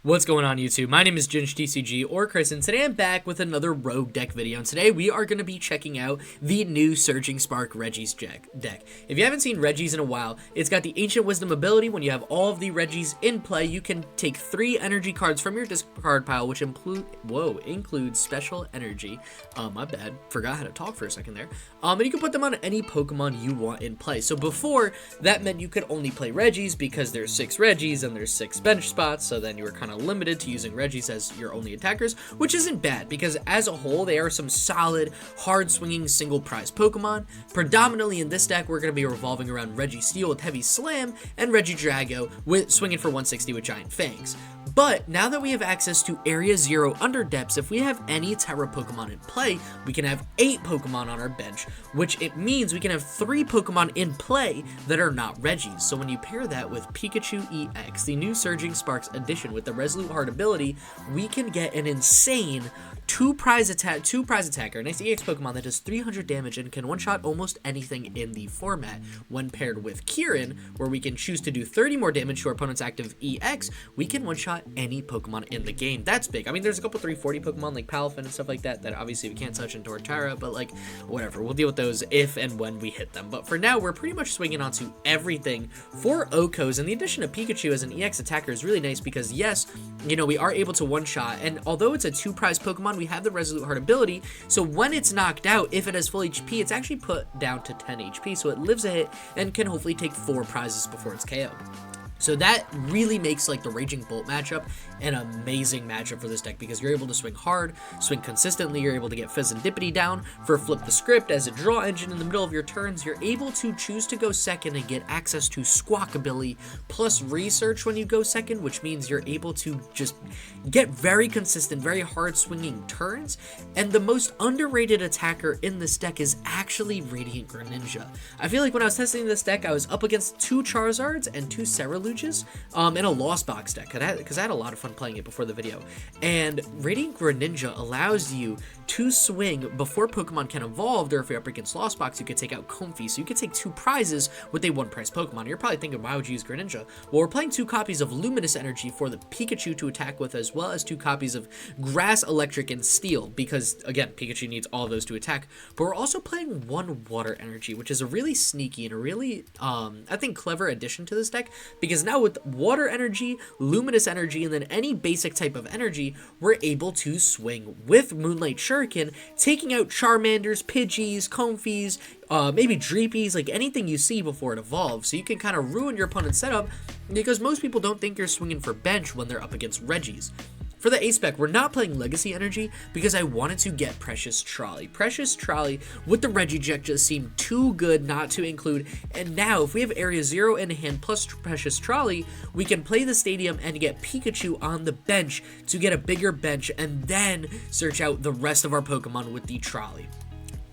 What's going on YouTube? My name is GinJTCG or Chris, and today I'm back with another Rogue deck video, and today we are going to be checking out the new Surging Spark Regis deck. If you haven't seen Regis in a while, it's got the Ancient Wisdom ability. When you have all of the Regis in play, you can take 3 energy cards from your discard pile, which includes Special Energy. My bad, forgot how to talk for a second there. And you can put them on any Pokemon you want in play. So before, that meant you could only play Regis because there's 6 Regis and there's 6 bench spots, so then you were kind of limited to using Regis as your only attackers, which isn't bad because as a whole they are some solid, hard swinging single prize Pokemon. Predominantly in this deck we're going to be revolving around Registeel with Heavy Slam and Regidrago with swinging for 160 with Giant Fangs. But now that we have access to Area 0 Underdepths, if we have any Terra Pokemon in play, we can have 8 Pokemon on our bench, which it means we can have 3 Pokemon in play that are not Regis. So when you pair that with Pikachu EX, the new Surging Sparks edition with the Resolute Heart ability, we can get an insane 2 prize attacker, a nice EX Pokemon that does 300 damage and can one-shot almost anything in the format. When paired with Kieran, where we can choose to do 30 more damage to our opponent's active EX, we can one-shot any Pokemon in the game. That's big. I mean, there's a couple 340 Pokemon like Pal Pad and stuff like that that obviously we can't touch in Torterra, but like, whatever. We'll deal with those if and when we hit them. But for now, we're pretty much swinging onto everything for Okos, and the addition of Pikachu as an EX attacker is really nice because, yes, you know, we are able to one-shot, and although it's a 2 prize Pokemon, we have the Resolute Heart ability, so when it's knocked out, if it has full HP, it's actually put down to 10 HP, so it lives a hit and can hopefully take 4 prizes before it's KO'd. So that really makes like the Raging Bolt matchup an amazing matchup for this deck because you're able to swing hard, swing consistently, you're able to get Fezandipiti down for Flip the Script as a draw engine in the middle of your turns. You're able to choose to go second and get access to Squawkabilly plus Research when you go second, which means you're able to just get very consistent, very hard swinging turns. And the most underrated attacker in this deck is actually Radiant Greninja. I feel like when I was testing this deck, I was up against 2 Charizards and 2 Cerulean in a Lost Box deck because I had a lot of fun playing it before the video. And Radiant Greninja allows you to swing before Pokemon can evolve, or if you're up against Lost Box, you could take out Comfey, so you could take 2 prizes with a 1 prize Pokemon. You're probably thinking, why would you use Greninja? Well, we're playing 2 copies of Luminous Energy for the Pikachu to attack with, as well as 2 copies of Grass, Electric, and Steel, because, again, Pikachu needs all of those to attack. But we're also playing 1 Water Energy, which is a really sneaky and a really, I think, clever addition to this deck, because now with Water Energy, Luminous Energy, and then any basic type of energy, we're able to swing with Moonlight Shuriken, taking out Charmanders, Pidgeys, Comfeys, maybe Dreepies, like anything you see before it evolves. So you can kind of ruin your opponent's setup because most people don't think you're swinging for bench when they're up against Regis. For the ace spec, we're not playing Legacy Energy because I wanted to get Precious Trolley. Precious Trolley with the Regigigas just seemed too good not to include, and now if we have Area 0 in hand plus Precious Trolley, we can play the stadium and get Pikachu on the bench to get a bigger bench and then search out the rest of our Pokemon with the Trolley.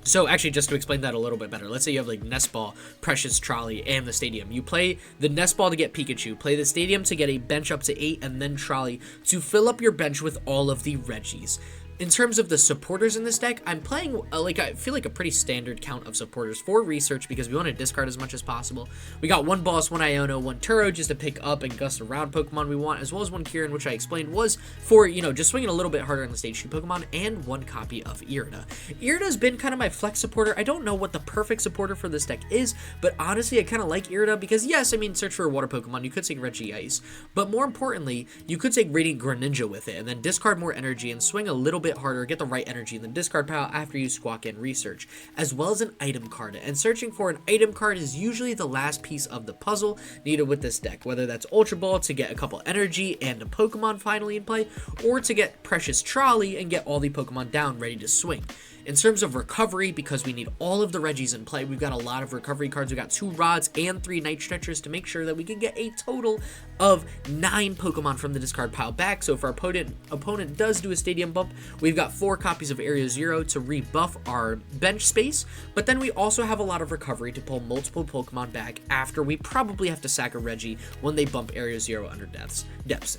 So actually, just to explain that a little bit better, let's say you have like Nest Ball, Precious Trolley, and the Stadium. You play the Nest Ball to get Pikachu, play the Stadium to get a bench up to 8, and then Trolley to fill up your bench with all of the Regis. In terms of the supporters in this deck, I'm playing, I feel like a pretty standard count of supporters for Research because we want to discard as much as possible. We got 1 Boss, 1 Iono, 1 Turo just to pick up and gust around Pokemon we want, as well as 1 Kieran, which I explained was for, you know, just swinging a little bit harder on the stage 2 Pokemon, and 1 copy of Irida. Irida's been kind of my flex supporter. I don't know what the perfect supporter for this deck is, but honestly, I kind of like Irida because, yes, I mean, search for a water Pokemon, you could take Regice, but more importantly, you could take Radiant Greninja with it and then discard more energy and swing a little bit harder, get the right energy in the discard pile after you Squawk and Research, as well as an item card. And searching for an item card is usually the last piece of the puzzle needed with this deck, whether that's Ultra Ball to get a couple energy and a Pokemon finally in play, or to get Precious Trolley and get all the Pokemon down ready to swing. In terms of recovery, because we need all of the Regis in play, we've got a lot of recovery cards. We've got 2 Rods and 3 Night Stretchers to make sure that we can get a total of 9 Pokemon from the discard pile back. So if our opponent does do a Stadium bump, we've got 4 copies of Area 0 to rebuff our bench space, but then we also have a lot of recovery to pull multiple Pokemon back after we probably have to sack a Regi when they bump Area 0 Underdepths.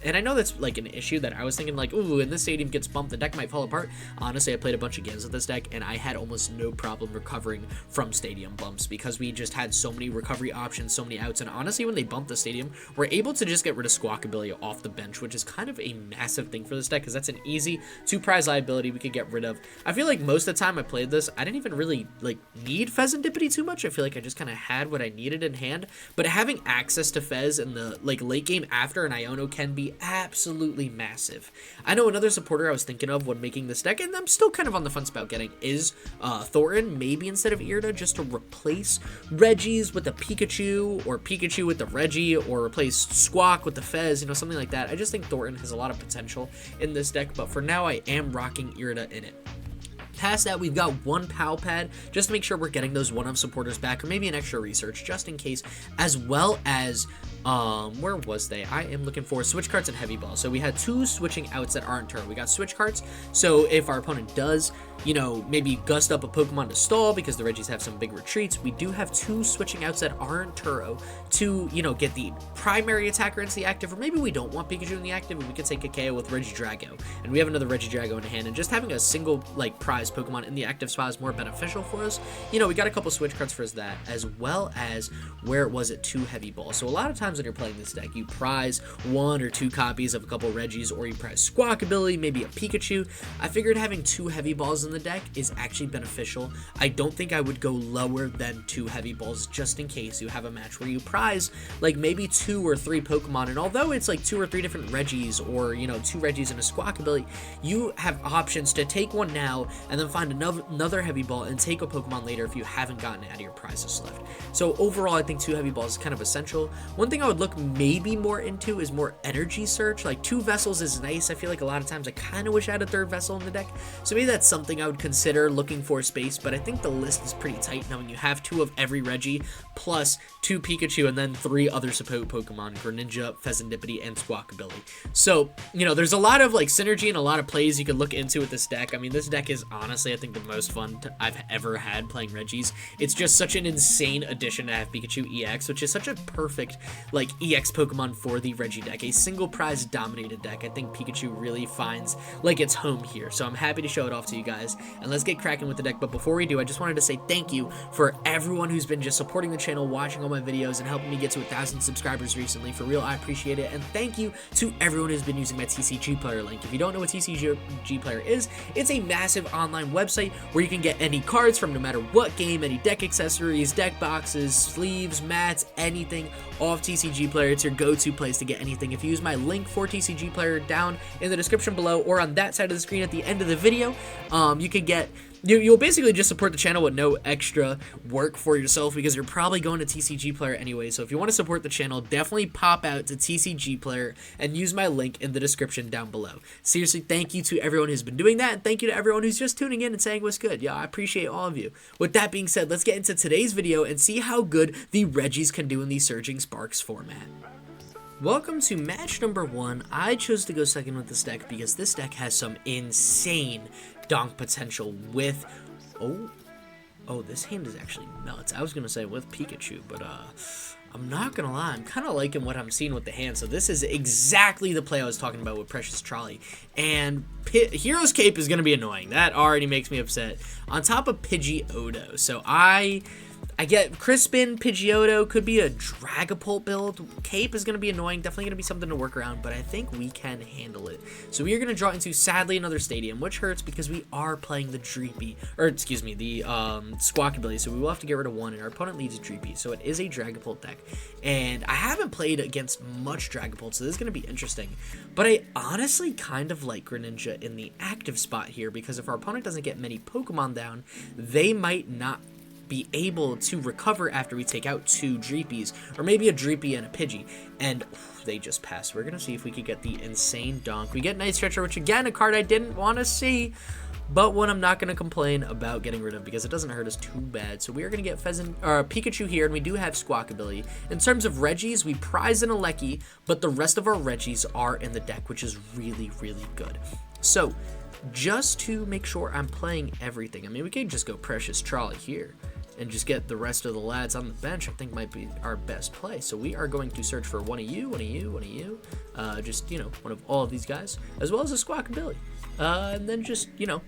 And I know that's like an issue that I was thinking like, ooh, when this Stadium gets bumped, the deck might fall apart. Honestly, I played a bunch of games with this deck, and I had almost no problem recovering from Stadium bumps because we just had so many recovery options, so many outs, and honestly, when they bump the Stadium, we're able to just get rid of Squawkabilly off the bench, which is kind of a massive thing for this deck, because that's an easy 2-prize liability we could get rid of. I feel like most of the time I played this, I didn't even really, like, need Fezandipiti too much. I feel like I just kind of had what I needed in hand, but having access to Fez in the, like, late game after an Iono can be absolutely massive. I know another supporter I was thinking of when making this deck, and I'm still kind of on the fence about getting, is Thornton, maybe instead of Irida, just to replace Regis with the Pikachu, or Pikachu with the Regi, or replace Squawk with the Fez, you know, something like that. I just think Thornton has a lot of potential in this deck, but for now I am rocking Irida in it. Past that, we've got one Pal Pad, just to make sure we're getting those one-of supporters back, or maybe an extra research, just in case, as well as, where was they? I am looking for Switch Carts and Heavy Ball. So we had 2 switching outs that aren't Turo. We got Switch Carts, so if our opponent does, you know, maybe gust up a Pokemon to stall because the Regis have some big retreats, we do have 2 switching outs that aren't Turo to, you know, get the primary attacker into the active, or maybe we don't want Pikachu in the active and we could take a KO with Regidrago, and we have another Regidrago in hand, and just having a single, like, prize Pokemon in the active spot is more beneficial for us. You know, we got a couple Switch Cards for that, as well as, where was it, 2 Heavy Balls. So a lot of times when you're playing this deck, you prize 1 or 2 copies of a couple Regis, or you prize Squawkabilly, maybe a Pikachu. I figured having 2 Heavy Balls in the deck is actually beneficial. I don't think I would go lower than 2 Heavy Balls, just in case you have a match where you prize, like, maybe 2 or 3 Pokemon, and although it's like 2 or 3 different Regis, or, you know, 2 Regis and a Squawkabilly, you have options to take one now and then find another Heavy Ball and take a Pokemon later if you haven't gotten it out of your prizes left. So overall, I think 2 Heavy Balls is kind of essential. One thing I would look maybe more into is more energy search. Like, 2 vessels is nice. I feel like a lot of times I kind of wish I had a 3rd vessel in the deck, so maybe that's something I would consider looking for space, but I think the list is pretty tight knowing you have 2 of every Regi, plus 2 Pikachu, and then 3 other support Pokemon, Greninja, Fezandipiti, and Squawkabilly. So, you know, there's a lot of, like, synergy and a lot of plays you could look into with this deck. I mean, this deck is honestly, I think, the most fun I've ever had playing Regis. It's just such an insane addition to have Pikachu EX, which is such a perfect, like, EX Pokemon for the Regi deck. A single prize dominated deck. I think Pikachu really finds, like, its home here. So I'm happy to show it off to you guys, and let's get cracking with the deck. But before we do, I just wanted to say thank you for everyone who's been just supporting the channel, watching all my videos, and helping me get to 1,000 subscribers recently. For real, I appreciate it. And thank you to everyone who's been using my TCG Player link. If you don't know what TCG Player is, it's a massive online website where you can get any cards from no matter what game, any deck accessories, deck boxes, sleeves, mats, anything off TCG Player. It's your go-to place to get anything. If you use my link for TCG Player down in the description below, or on that side of the screen at the end of the video, you can get... You'll basically just support the channel with no extra work for yourself, because you're probably going to TCG Player anyway. So if you want to support the channel, definitely pop out to TCG Player and use my link in the description down below. Seriously, thank you to everyone who's been doing that, and thank you to everyone who's just tuning in and saying what's good. Yeah, I appreciate all of you. With that being said, let's get into today's video and see how good the Regis can do in the Surging Sparks format. Welcome to match number 1. I chose to go second with this deck because this deck has some insane donk potential with... Oh, this hand is actually nuts. I was going to say with Pikachu, but I'm not going to lie. I'm kind of liking what I'm seeing with the hand. So this is exactly the play I was talking about with Precious Trolley. And Hero's Cape is going to be annoying. That already makes me upset. On top of Pidgeotto. So I get Crispin, Pidgeotto, could be a Dragapult build. Cape is going to be annoying, definitely going to be something to work around, but I think we can handle it. So we are going to draw into, sadly, another Stadium, which hurts because we are playing the Squawkabilly, so we will have to get rid of 1, and our opponent leads Dreepy, so it is a Dragapult deck. And I haven't played against much Dragapult, so this is going to be interesting. But I honestly kind of like Greninja in the active spot here, because if our opponent doesn't get many Pokemon down, they might not be able to recover after we take out 2 Dreepies, or maybe a Dreepy and a Pidgey, and they just passed. We're gonna see if we could get the insane donk. We get Night Stretcher, which again, a card I didn't want to see, but one I'm not gonna complain about getting rid of because it doesn't hurt us too bad. So we are gonna get Pikachu here, and we do have Squawkabilly. In terms of Regis, we prize an Alecki, but the rest of our Regis are in the deck, which is really, really good. So just to make sure I'm playing everything, I mean, we could just go Precious Trolley here and just get the rest of the lads on the bench. I think might be our best play. So we are going to search for one of you, just, you know, one of all of these guys, as well as a Squawkabilly. And then just, you know,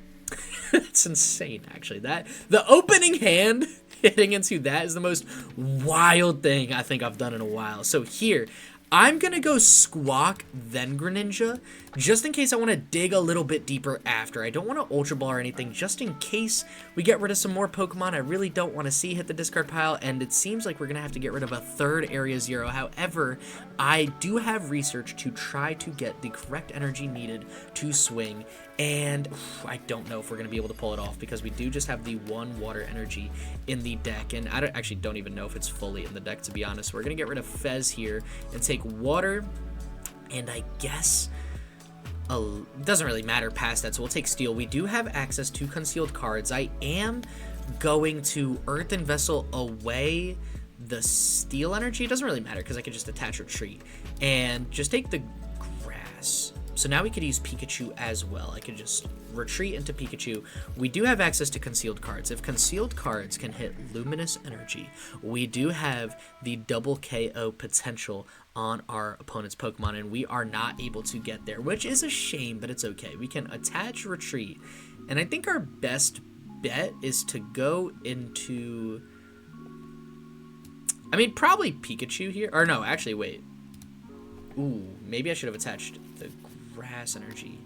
it's insane, actually. That the opening hand hitting into that is the most wild thing I think I've done in a while. So here, I'm going to go Squawk, then Greninja, just in case I want to dig a little bit deeper after. I don't want to Ultra Ball or anything, just in case we get rid of some more Pokemon I really don't want to see hit the discard pile, and it seems like we're going to have to get rid of a third Area 0. However, I do have research to try to get the correct energy needed to swing, and I don't know if we're going to be able to pull it off because we do just have the one water energy in the deck, and I actually don't even know if it's fully in the deck, to be honest. We're going to get rid of Fez here and take water, and I guess it doesn't really matter past that, so we'll take Steel. We do have access to concealed cards. I am going to Earthen Vessel away the Steel energy. It doesn't really matter because I could just attach Retreat and just take the grass. So now we could use Pikachu as well. I could just retreat into Pikachu. We do have access to concealed cards. If concealed cards can hit Luminous Energy, we do have the double KO potential on our opponent's Pokemon, and we are not able to get there, which is a shame, but it's okay. We can attach Retreat, and I think our best bet is to go into... I mean, probably Pikachu here. Or no, actually, wait. Ooh, maybe I should have attached the grass energy.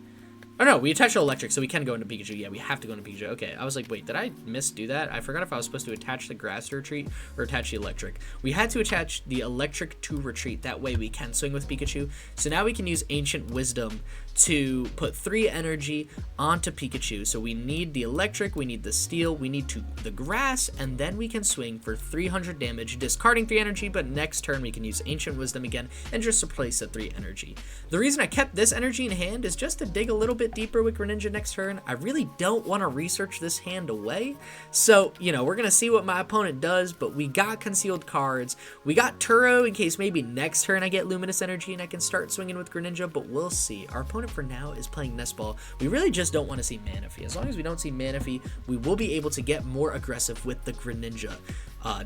Oh no, we attached electric, so we can go into Pikachu. Yeah, we have to go into Pikachu. Okay, I was like, wait, did I misdo that? I forgot if I was supposed to attach the grass to retreat or attach the electric. We had to attach the electric to retreat. That way we can swing with Pikachu. So now we can use Ancient Wisdom to put 3 energy onto Pikachu. So we need the electric, we need the steel, we need the grass, and then we can swing for 300 damage, discarding 3 energy, but next turn we can use Ancient Wisdom again and just replace the 3 energy. The reason I kept this energy in hand is just to dig a little bit deeper with Greninja next turn. I really don't want to research this hand away. So, you know, we're going to see what my opponent does, but we got concealed cards. We got Turo in case maybe next turn I get Luminous Energy and I can start swinging with Greninja, but we'll see. Our opponent for now is playing Nest Ball. We really just don't want to see Manaphy. As long as we don't see Manaphy, we will be able to get more aggressive with the Greninja,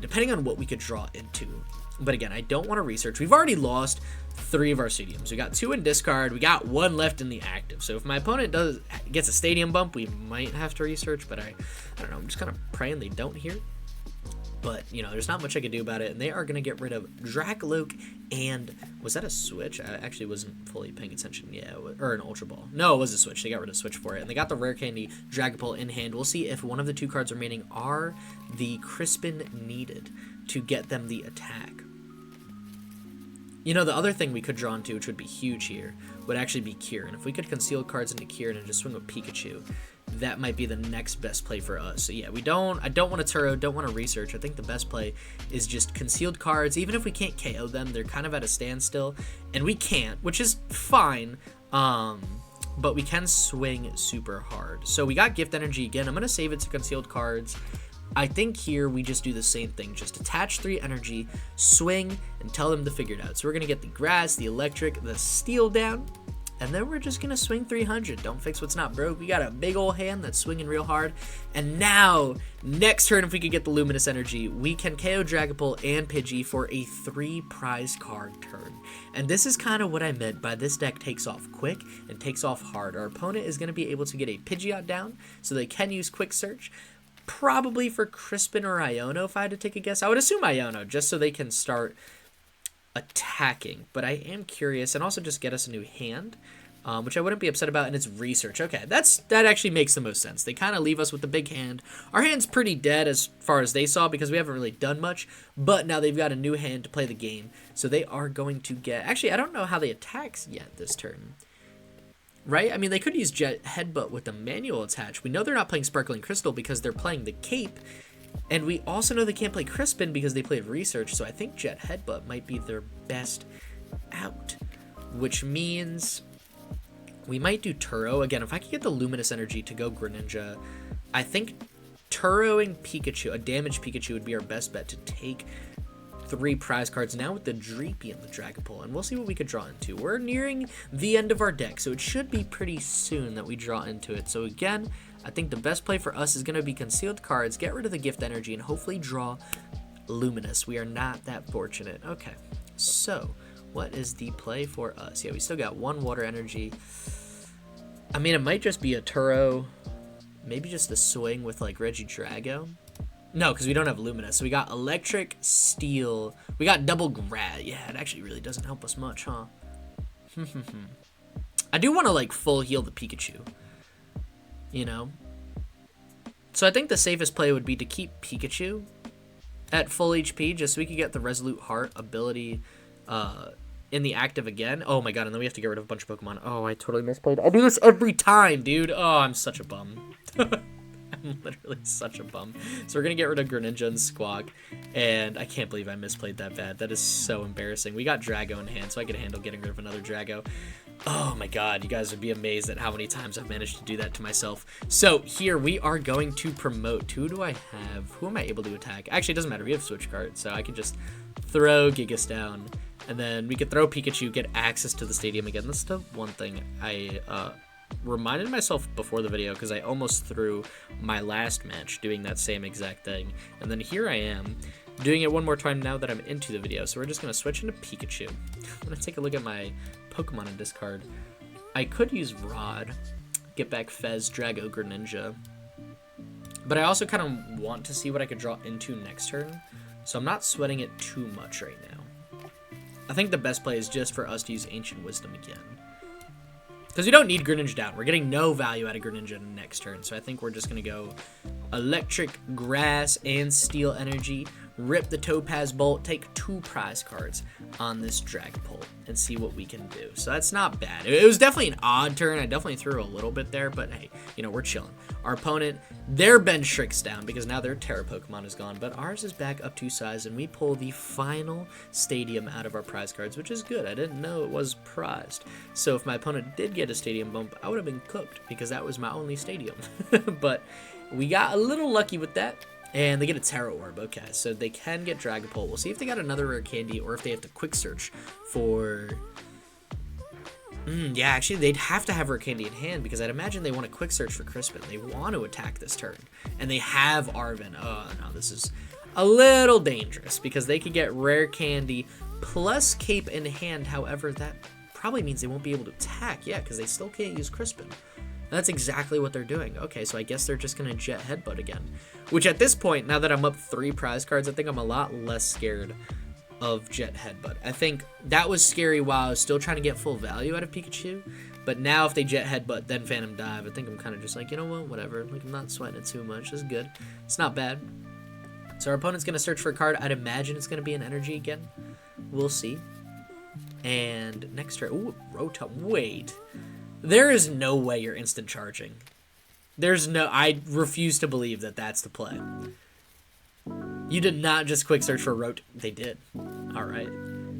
depending on what we could draw into. But again, I don't want to research. We've already lost 3 of our stadiums. We got 2 in discard. We got 1 left in the active. So if my opponent gets a stadium bump, we might have to research. But I don't know. I'm just kind of praying they don't here. But, you know, there's not much I can do about it. And they are going to get rid of Dracloak and... Was that a switch? I actually wasn't fully paying attention. Yeah, or an Ultra Ball. No, it was a switch. They got rid of switch for it. And they got the Rare Candy Dragapult in hand. We'll see if one of the 2 cards remaining are the Crispin needed to get them the attack. You know, the other thing we could draw into, which would be huge here, would actually be Kieran. If we could conceal cards into Kieran and just swing with Pikachu, that might be the next best play for us. So yeah, I don't want to Turo, don't want to research. I think the best play is just concealed cards. Even if we can't KO them, they're kind of at a standstill, and we can't, which is fine. But we can swing super hard. So we got Gift Energy again. I'm going to save it to concealed cards. I think here we just do the same thing. Just attach 3 energy, swing, and tell them to figure it out. So we're going to get the grass, the electric, the steel down, and then we're just going to swing 300. Don't fix what's not broke. We got a big old hand that's swinging real hard. And now, next turn, if we could get the Luminous Energy, we can KO Dragapult and Pidgey for a 3 prize card turn. And this is kind of what I meant by this deck takes off quick and takes off hard. Our opponent is going to be able to get a Pidgeot down, so they can use Quick Search. Probably for Crispin or Iono, if I had to take a guess. I would assume Iono, just so they can start attacking. But I am curious, and also just get us a new hand, which I wouldn't be upset about, and it's research. Okay, that actually makes the most sense. They kind of leave us with the big hand. Our hand's pretty dead as far as they saw, because we haven't really done much, but now they've got a new hand to play the game, so they are going to get... Actually, I don't know how they attack yet this turn. Right? I mean, they could use Jet Headbutt with the manual attach. We know they're not playing Sparkling Crystal because they're playing the Cape. And we also know they can't play Crispin because they played Research. So I think Jet Headbutt might be their best out. Which means we might do Turo. Again, if I could get the Luminous Energy to go Greninja, I think Turoing Pikachu, a damaged Pikachu, would be our best bet to take 3 prize cards now with the Dreepy and the Dragapult, and we'll see what we could draw into. We're nearing the end of our deck, so it should be pretty soon that we draw into it. So again, I think the best play for us is going to be concealed cards, get rid of the Gift Energy, and hopefully draw Luminous. We are not that fortunate. Okay, so what is the play for us? Yeah, we still got 1 water energy. I mean, it might just be a Turo, maybe just a swing with like Regidrago. No, because we don't have Luminous. So we got Electric, Steel. We got double Grad. Yeah, it actually really doesn't help us much, huh? I do want to, like, full heal the Pikachu. You know? So I think the safest play would be to keep Pikachu at full HP, just so we could get the Resolute Heart ability in the active again. Oh my god, and then we have to get rid of a bunch of Pokemon. Oh, I totally misplayed. I do this every time, dude. Oh, I'm such a bum. I'm literally such a bum. So we're going to get rid of Greninja and Squawk, and I can't believe I misplayed that bad. That is so embarrassing. We got Drago in hand, so I could handle getting rid of another Drago. Oh my god, you guys would be amazed at how many times I've managed to do that to myself. So here we are going to promote. Who do I have? Who am I able to attack? Actually, it doesn't matter. We have Switch Cart, so I can just throw Gigas down, and then we could throw Pikachu, get access to the stadium again. That's the one thing I reminded myself before the video, because I almost threw my last match doing that same exact thing. And then here I am doing it one more time now that I'm into the video. So we're just going to switch into Pikachu. I'm going to take a look at my Pokemon and discard. I could use Rod, get back Fez, Drago, Greninja. But I also kind of want to see what I could draw into next turn. So I'm not sweating it too much right now. I think the best play is just for us to use Ancient Wisdom again. Because we don't need Greninja down. We're getting no value out of Greninja next turn. So I think we're just going to go Electric, Grass, and Steel Energy. Rip the Topaz Bolt. Take 2 prize cards on this Dragapult and see what we can do. So that's not bad. It was definitely an odd turn. I definitely threw a little bit there. But hey, you know, we're chilling. Our opponent, their Ben Shrik's down because now their Terra Pokemon is gone. But ours is back up 2 size. And we pull the final stadium out of our prize cards, which is good. I didn't know it was prized. So if my opponent did get a stadium bump, I would have been cooked because that was my only stadium. But we got a little lucky with that. And they get a Terra Orb. Okay, so they can get Dragapult. We'll see if they got another rare candy or if they have to quick search for... yeah, actually, they'd have to have rare candy in hand because I'd imagine they want to quick search for Crispin. They want to attack this turn. And they have Arven. Oh, no, this is a little dangerous because they could get rare candy plus Cape in hand. However, that probably means they won't be able to attack. Yeah, because they still can't use Crispin. That's exactly what they're doing. Okay, so I guess they're just going to Jet Headbutt again. Which at this point, now that I'm up 3 prize cards, I think I'm a lot less scared of Jet Headbutt. I think that was scary while I was still trying to get full value out of Pikachu. But now if they Jet Headbutt, then Phantom Dive, I think I'm kind of just like, you know what, whatever. Like, I'm not sweating it too much. It's good. It's not bad. So our opponent's going to search for a card. I'd imagine it's going to be an energy again. We'll see. And next turn, ooh, Rotom. Wait. There is no way you're instant charging. I refuse to believe that that's the play. You did not just quick search for They did. All right.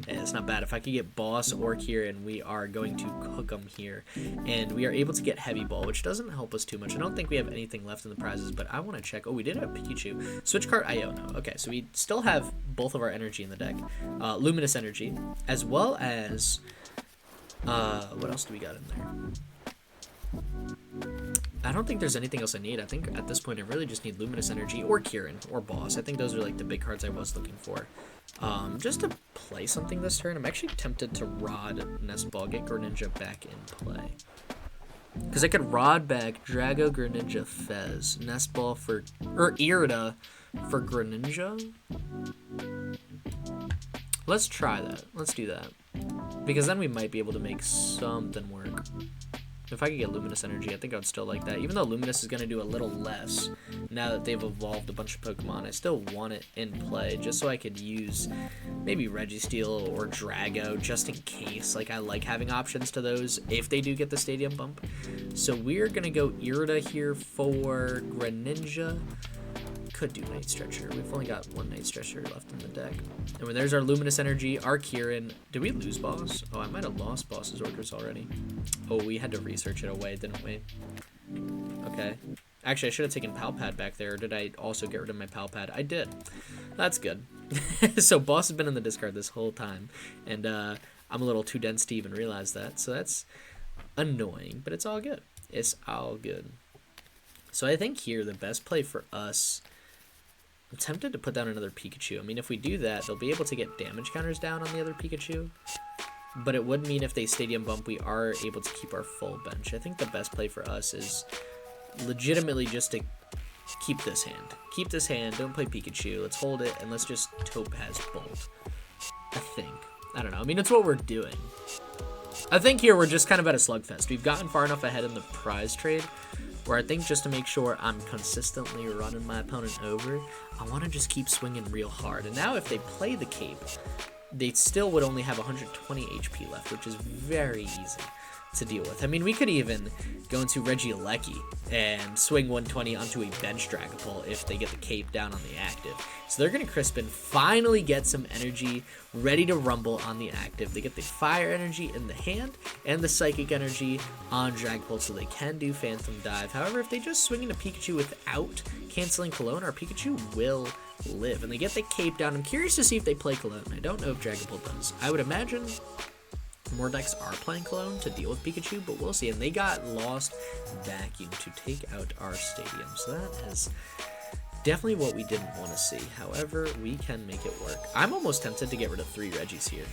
Yeah, it's not bad. If I could get Boss or Kieran, we are going to cook them here. And we are able to get Heavy Ball, which doesn't help us too much. I don't think we have anything left in the prizes, but I want to check. Oh, we did have Pikachu. Switch Cart Iono. Okay, so we still have both of our energy in the deck. Luminous Energy, as well as... what else do we got in there? I don't think there's anything else I need. I think at this point I really just need Luminous Energy or Kieran or Boss. I think those are like the big cards I was looking for. Just to play something this turn, I'm actually tempted to Rod Nest Ball, get Greninja back in play. Because I could Rod back Drago, Greninja, Fez, Nest Ball for... or Irida for Greninja? Let's try that. Let's do that. Because then we might be able to make something work. If I could get Luminous Energy, I think I would still like that. Even though Luminous is going to do a little less now that they've evolved a bunch of Pokemon, I still want it in play just so I could use maybe Registeel or Drago just in case. Like, I like having options to those if they do get the Stadium Bump. So we're going to go Irida here for Greninja. Could do Night Stretcher. We've only got 1 Night Stretcher left in the deck. And when there's our Luminous Energy, our Kieran. Did we lose Boss? Oh, I might have lost Boss's orders already. Oh, we had to research it away, didn't we? Okay. Actually, I should have taken Pal Pad back there. Or did I also get rid of my Pal Pad? I did. That's good. So Boss has been in the discard this whole time. And I'm a little too dense to even realize that. So that's annoying, but it's all good. It's all good. So I think here the best play for us... I'm tempted to put down another Pikachu. I mean, if we do that, they'll be able to get damage counters down on the other Pikachu. But it would mean if they Stadium Bump, we are able to keep our full bench. I think the best play for us is legitimately just to keep this hand. Keep this hand. Don't play Pikachu. Let's hold it, and let's just Topaz Bolt. I think. I don't know. I mean, it's what we're doing. I think here we're just kind of at a slugfest. We've gotten far enough ahead in the prize trade where I think just to make sure I'm consistently running my opponent over, I want to just keep swinging real hard. And now if they play the cape, they still would only have 120 HP left, which is very easy to deal with. I mean, we could even go into Regieleki and swing 120 onto a bench Dragapult if they get the cape down on the active. So they're going to Crispin, finally get some energy ready to rumble on the active. They get the fire energy in the hand and the psychic energy on Dragapult, so they can do Phantom Dive. However, if they just swing into Pikachu without canceling Cologne, our Pikachu will live. And they get the cape down. I'm curious to see if they play Cologne. I don't know if Dragapult does. I would imagine more decks are playing Cologne to deal with Pikachu, but we'll see. And they got Lost Vacuum to take out our stadium, so that is definitely what we didn't want to see. However, we can make it work. I'm almost tempted to get rid of 3 Regis here.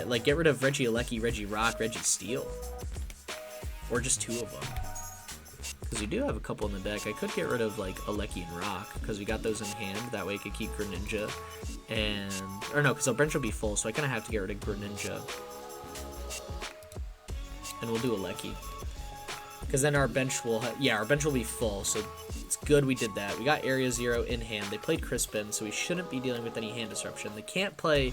Like, get rid of Regieleki, Regirock, Registeel. Or just 2 of them. Because we do have a couple in the deck. I could get rid of, like, Eleki and Rock, because we got those in hand. That way I could keep Greninja. And... or no, because our bench will be full, so I kind of have to get rid of Greninja. And we'll do Eleki. Because then our bench will... yeah, our bench will be full, so it's good we did that. We got Area 0 in hand. They played Crispin, so we shouldn't be dealing with any hand disruption. They can't play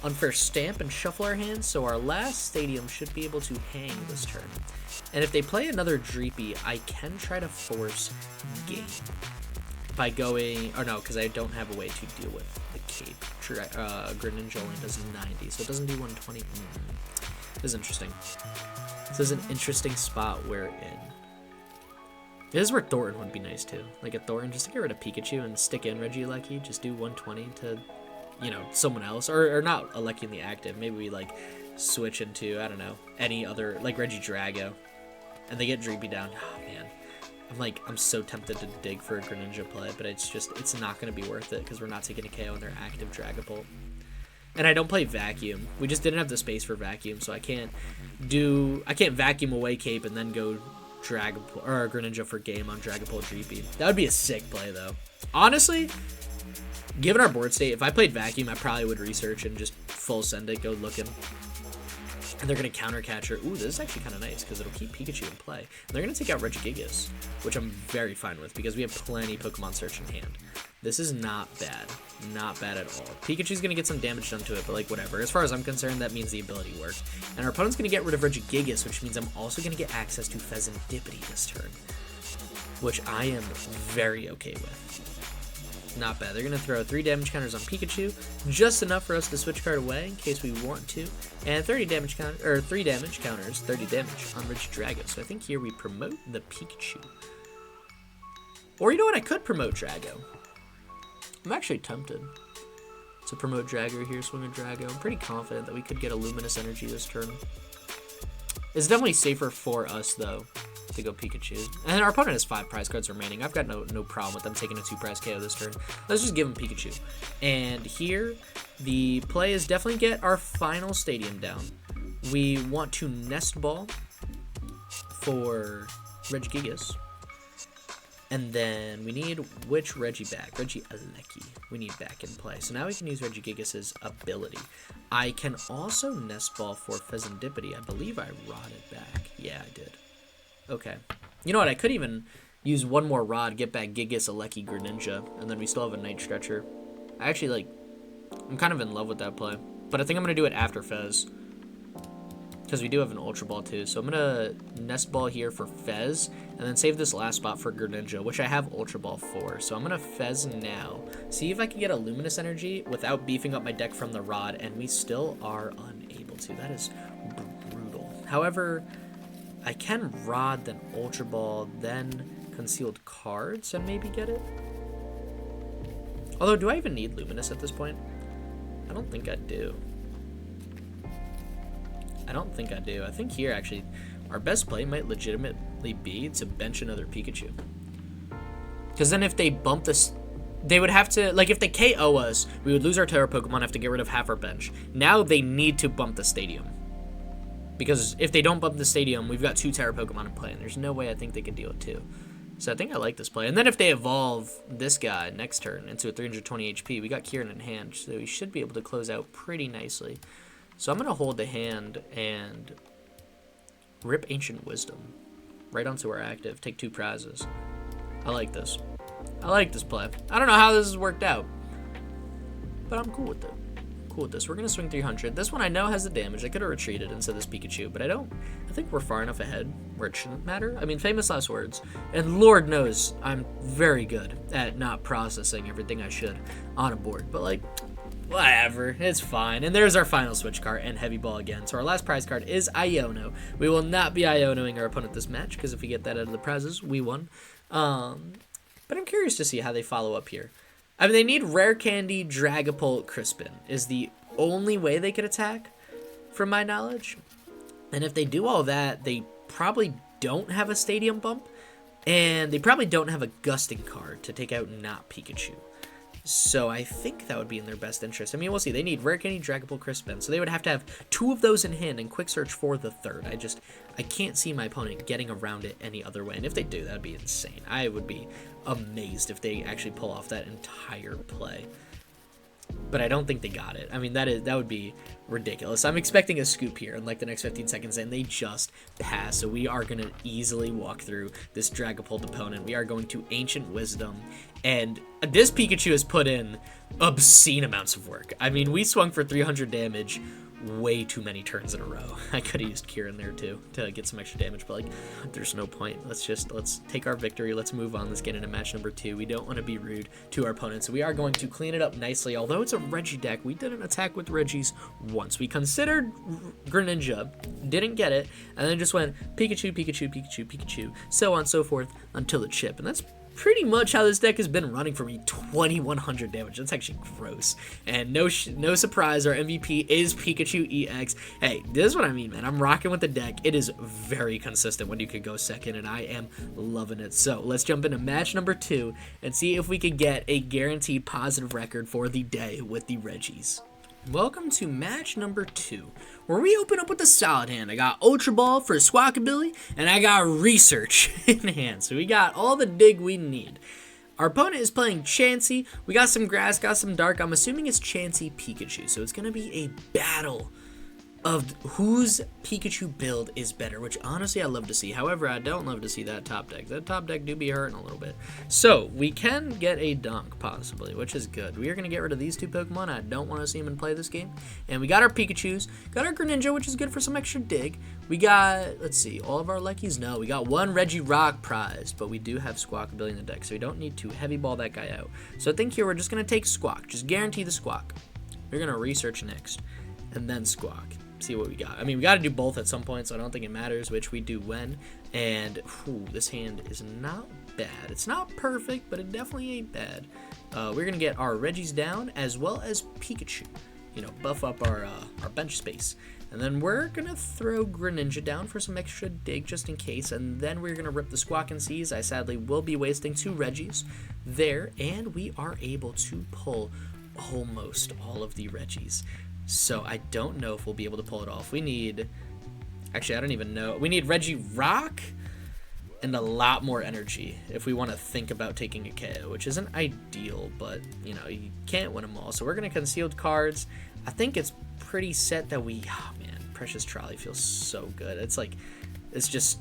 Unfair Stamp and shuffle our hands, so our last stadium should be able to hang this turn. And if they play another Dreepy, I can try to force game by going... or no, because I don't have a way to deal with the cape. Greninja only does 90, so it doesn't do 120. This is interesting. This is an interesting spot we're in. This is where Thornton would be nice too. Like a Thornton, just to get rid of Pikachu and stick in Regieleki, just do 120 to, you know, someone else. Or not Eleki in the active. Maybe we like switch into, I don't know, any other, like Regidrago. And they get Dreepy down. Oh man. I'm so tempted to dig for a Greninja play, but it's not going to be worth it because we're not taking a KO on their active Dragapult. And I don't play Vacuum. We just didn't have the space for Vacuum, so I can't Vacuum away Cape and then go Dragapult or Greninja for game on Dragapult Dreepy. That would be a sick play though. Honestly, given our board state, if I played Vacuum, I probably would research and just full send it, go looking. And they're going to counter catcher. Ooh, this is actually kind of nice because it'll keep Pikachu in play. And they're going to take out Regigigas, which I'm very fine with because we have plenty Pokemon Search in hand. This is not bad. Not bad at all. Pikachu's going to get some damage done to it, but like whatever. As far as I'm concerned, that means the ability worked. And our opponent's going to get rid of Regigigas, which means I'm also going to get access to Fezandipiti this turn, which I am very okay with. Not bad. They're going to throw 3 damage counters on Pikachu, just enough for us to switch card away in case we want to, and 3 damage counters, 30 damage on Regidrago. So I think here we promote the Pikachu. Or you know what? I could promote Drago. I'm actually tempted to promote Drago here, swing a Drago. I'm pretty confident that we could get a Luminous Energy this turn. It's definitely safer for us, though, to go Pikachu. And our opponent has 5 prize cards remaining. I've got no problem with them taking a 2 prize KO this turn. Let's just give him Pikachu. And here, the play is definitely get our final stadium down. We want to Nest Ball for Regigigas. And then we need which Regi back? Regieleki. We need back in play. So now we can use Regigigas' ability. I can also Nest Ball for Fezandipiti. I believe I rotted back. Yeah, I did. Okay. You know what? I could even use one more rod, get back Gigas, Eleki, Greninja, and then we still have a Night Stretcher. I actually, I'm kind of in love with that play. But I think I'm going to do it after Fez. Because we do have an Ultra Ball too. So I'm going to Nest Ball here for Fez, and then save this last spot for Greninja, which I have Ultra Ball for. So I'm going to Fez now. See if I can get a Luminous Energy without beefing up my deck from the rod, and we still are unable to. That is brutal. However, I can Rod, then Ultra Ball, then Concealed Cards, and maybe get it. Although, do I even need Luminous at this point? I don't think I do. I think here, actually, our best play might legitimately be to bench another Pikachu. Because then if they bump this, they would have to, like, if they KO us, we would lose our Terra Pokemon, have to get rid of half our bench. Now they need to bump the stadium. Because if they don't bump the stadium, we've got 2 Terra Pokemon in play, and there's no way I think they could deal with 2. So I think I like this play. And then if they evolve this guy next turn into a 320 HP, we got Kieran in hand, so we should be able to close out pretty nicely. So I'm going to hold the hand and rip Ancient Wisdom right onto our active. Take 2 prizes. I like this. I like this play. I don't know how this has worked out, but I'm cool with it. Cool with this. We're going to swing 300. This one I know has the damage. I could have retreated into this Pikachu, but I think we're far enough ahead where it shouldn't matter. I mean, famous last words. And Lord knows I'm very good at not processing everything I should on a board. But, like, whatever. It's fine. And there's our final Switch Cart and Heavy Ball again. So our last prize card is Iono. We will not be Ionoing our opponent this match, because if we get that out of the prizes, we won. But I'm curious to see how they follow up here. I mean, they need Rare Candy, Dragapult, Crispin is the only way they could attack, from my knowledge. And if they do all that, they probably don't have a Stadium Bump, and they probably don't have a Gusting card to take out not Pikachu. So I think that would be in their best interest. I mean, we'll see. They need Rare Candy, Dragapult, Crispin, so they would have to have 2 of those in hand and Quick Search for the 3rd. I can't see my opponent getting around it any other way, and if they do, that would be insane. I would be amazed if they actually pull off that entire play. But I don't think they got it. I mean, that would be ridiculous. I'm expecting a scoop here in like the next 15 seconds, and they just pass. So we are going to easily walk through this Dragapult opponent. We are going to Ancient Wisdom, and this Pikachu has put in obscene amounts of work. I mean, we swung for 300 damage way too many turns in a row. I could have used Kieran there too to get some extra damage, but like, there's no point. Let's take our victory. Let's move on. Let's get into match number 2. We don't want to be rude to our opponents, so we are going to clean it up nicely. Although it's a Regi deck, we didn't attack with Regis once. We considered Greninja, didn't get it, and then just went Pikachu, Pikachu, Pikachu, Pikachu, so on and so forth until the chip. And that's pretty much how this deck has been running for me. 2100 damage. That's actually gross. And no surprise, our MVP is Pikachu EX. Hey, this is what I mean, man. I'm rocking with the deck. It is very consistent when you could go second, and I am loving it. So let's jump into match number 2 and see if we can get a guaranteed positive record for the day with the Regis. Welcome to match number 2, where we open up with a solid hand. I got Ultra Ball for Squawkabilly, and I got Research in hand. So we got all the dig we need. Our opponent is playing Chansey. We got some Grass, got some Dark. I'm assuming it's Chansey Pikachu. So it's going to be a battle of whose Pikachu build is better, which honestly I love to see. However, I don't love to see that top deck. That top deck do be hurting a little bit. So we can get a Dunk possibly, which is good. We are going to get rid of these 2 Pokemon. I don't want to see them in play this game. And we got our Pikachus, got our Greninja, which is good for some extra dig. We got, let's see, all of our Lekis? No, we got 1 Regirock prize, but we do have Squawkabilly in the deck, so we don't need to heavy ball that guy out. So I think here we're just going to take Squawk. Just guarantee the Squawk. We're going to Research next, and then Squawk. See what we got. I mean, we got to do both at some point, so I don't think it matters which we do when. And this hand is not bad. It's not perfect, but it definitely ain't bad. We're gonna get our Regis down as well as Pikachu. You know, buff up our bench space, and then we're gonna throw Greninja down for some extra dig just in case. And then we're gonna rip the Squawk and Seas. I sadly will be wasting 2 Regis there, and we are able to pull almost all of the Regis. So I don't know if we'll be able to pull it off. We need, actually I don't even know. We need Regirock and a lot more energy if we want to think about taking a KO, which isn't ideal, but you know, you can't win them all. So we're going to concealed cards. I think it's pretty set that we, oh man, Precious Trolley feels so good. It's like, it's just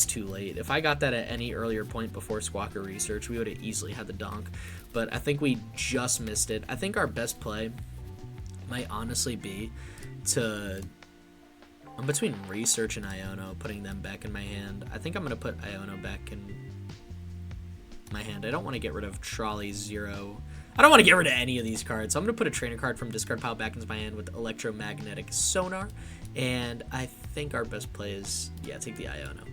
too late. If I got that at any earlier point before Squawk or Research, we would have easily had the donk, but I think we just missed it. I think our best play might honestly be to, I'm between Research and Iono, putting them back in my hand. I think I'm going to put Iono back in my hand. I don't want to get rid of Trolley Zero. I don't want to get rid of any of these cards. So I'm going to put a trainer card from discard pile back into my hand with Electromagnetic Sonar. And I think our best play is, yeah, take the Iono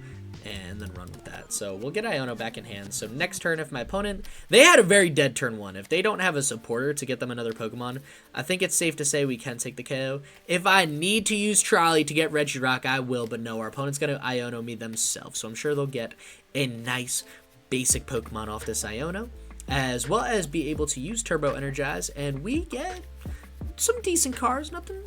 and then run with that. So we'll get Iono back in hand. So next turn, if my opponent, they had a very dead turn 1. If they don't have a supporter to get them another Pokemon, I think it's safe to say we can take the KO. If I need to use Trolley to get Regirock, I will, but no, our opponent's going to Iono me themselves. So I'm sure they'll get a nice basic Pokemon off this Iono, as well as be able to use Turbo Energize, and we get some decent cards, nothing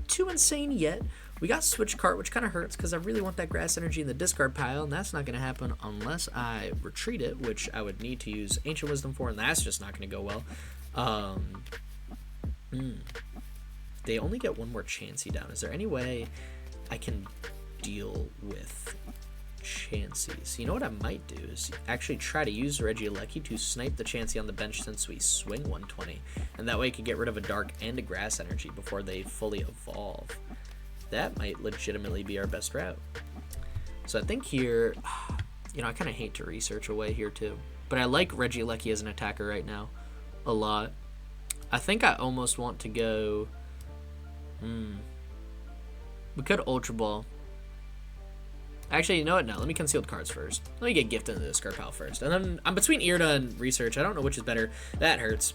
too insane yet. We got Switch Cart, which kind of hurts because I really want that grass energy in the discard pile, and that's not going to happen unless I retreat it, which I would need to use Ancient Wisdom for, and that's just not going to go well. They only get one more Chansey down. Is there any way I can deal with Chanseys? You know what I might do is actually try to use Regieleki to snipe the Chansey on the bench since we swing 120, and that way I can get rid of a dark and a grass energy before they fully evolve. That might legitimately be our best route. So I think here, you know, I kind of hate to research away here too, but I like Regieleki as an attacker right now a lot. I think I almost want to go, we could Ultra Ball. Actually, you know what? No, let me concealed cards first. Let me get Gift into the discard pile first. And then I'm between Irida and Research. I don't know which is better. That hurts.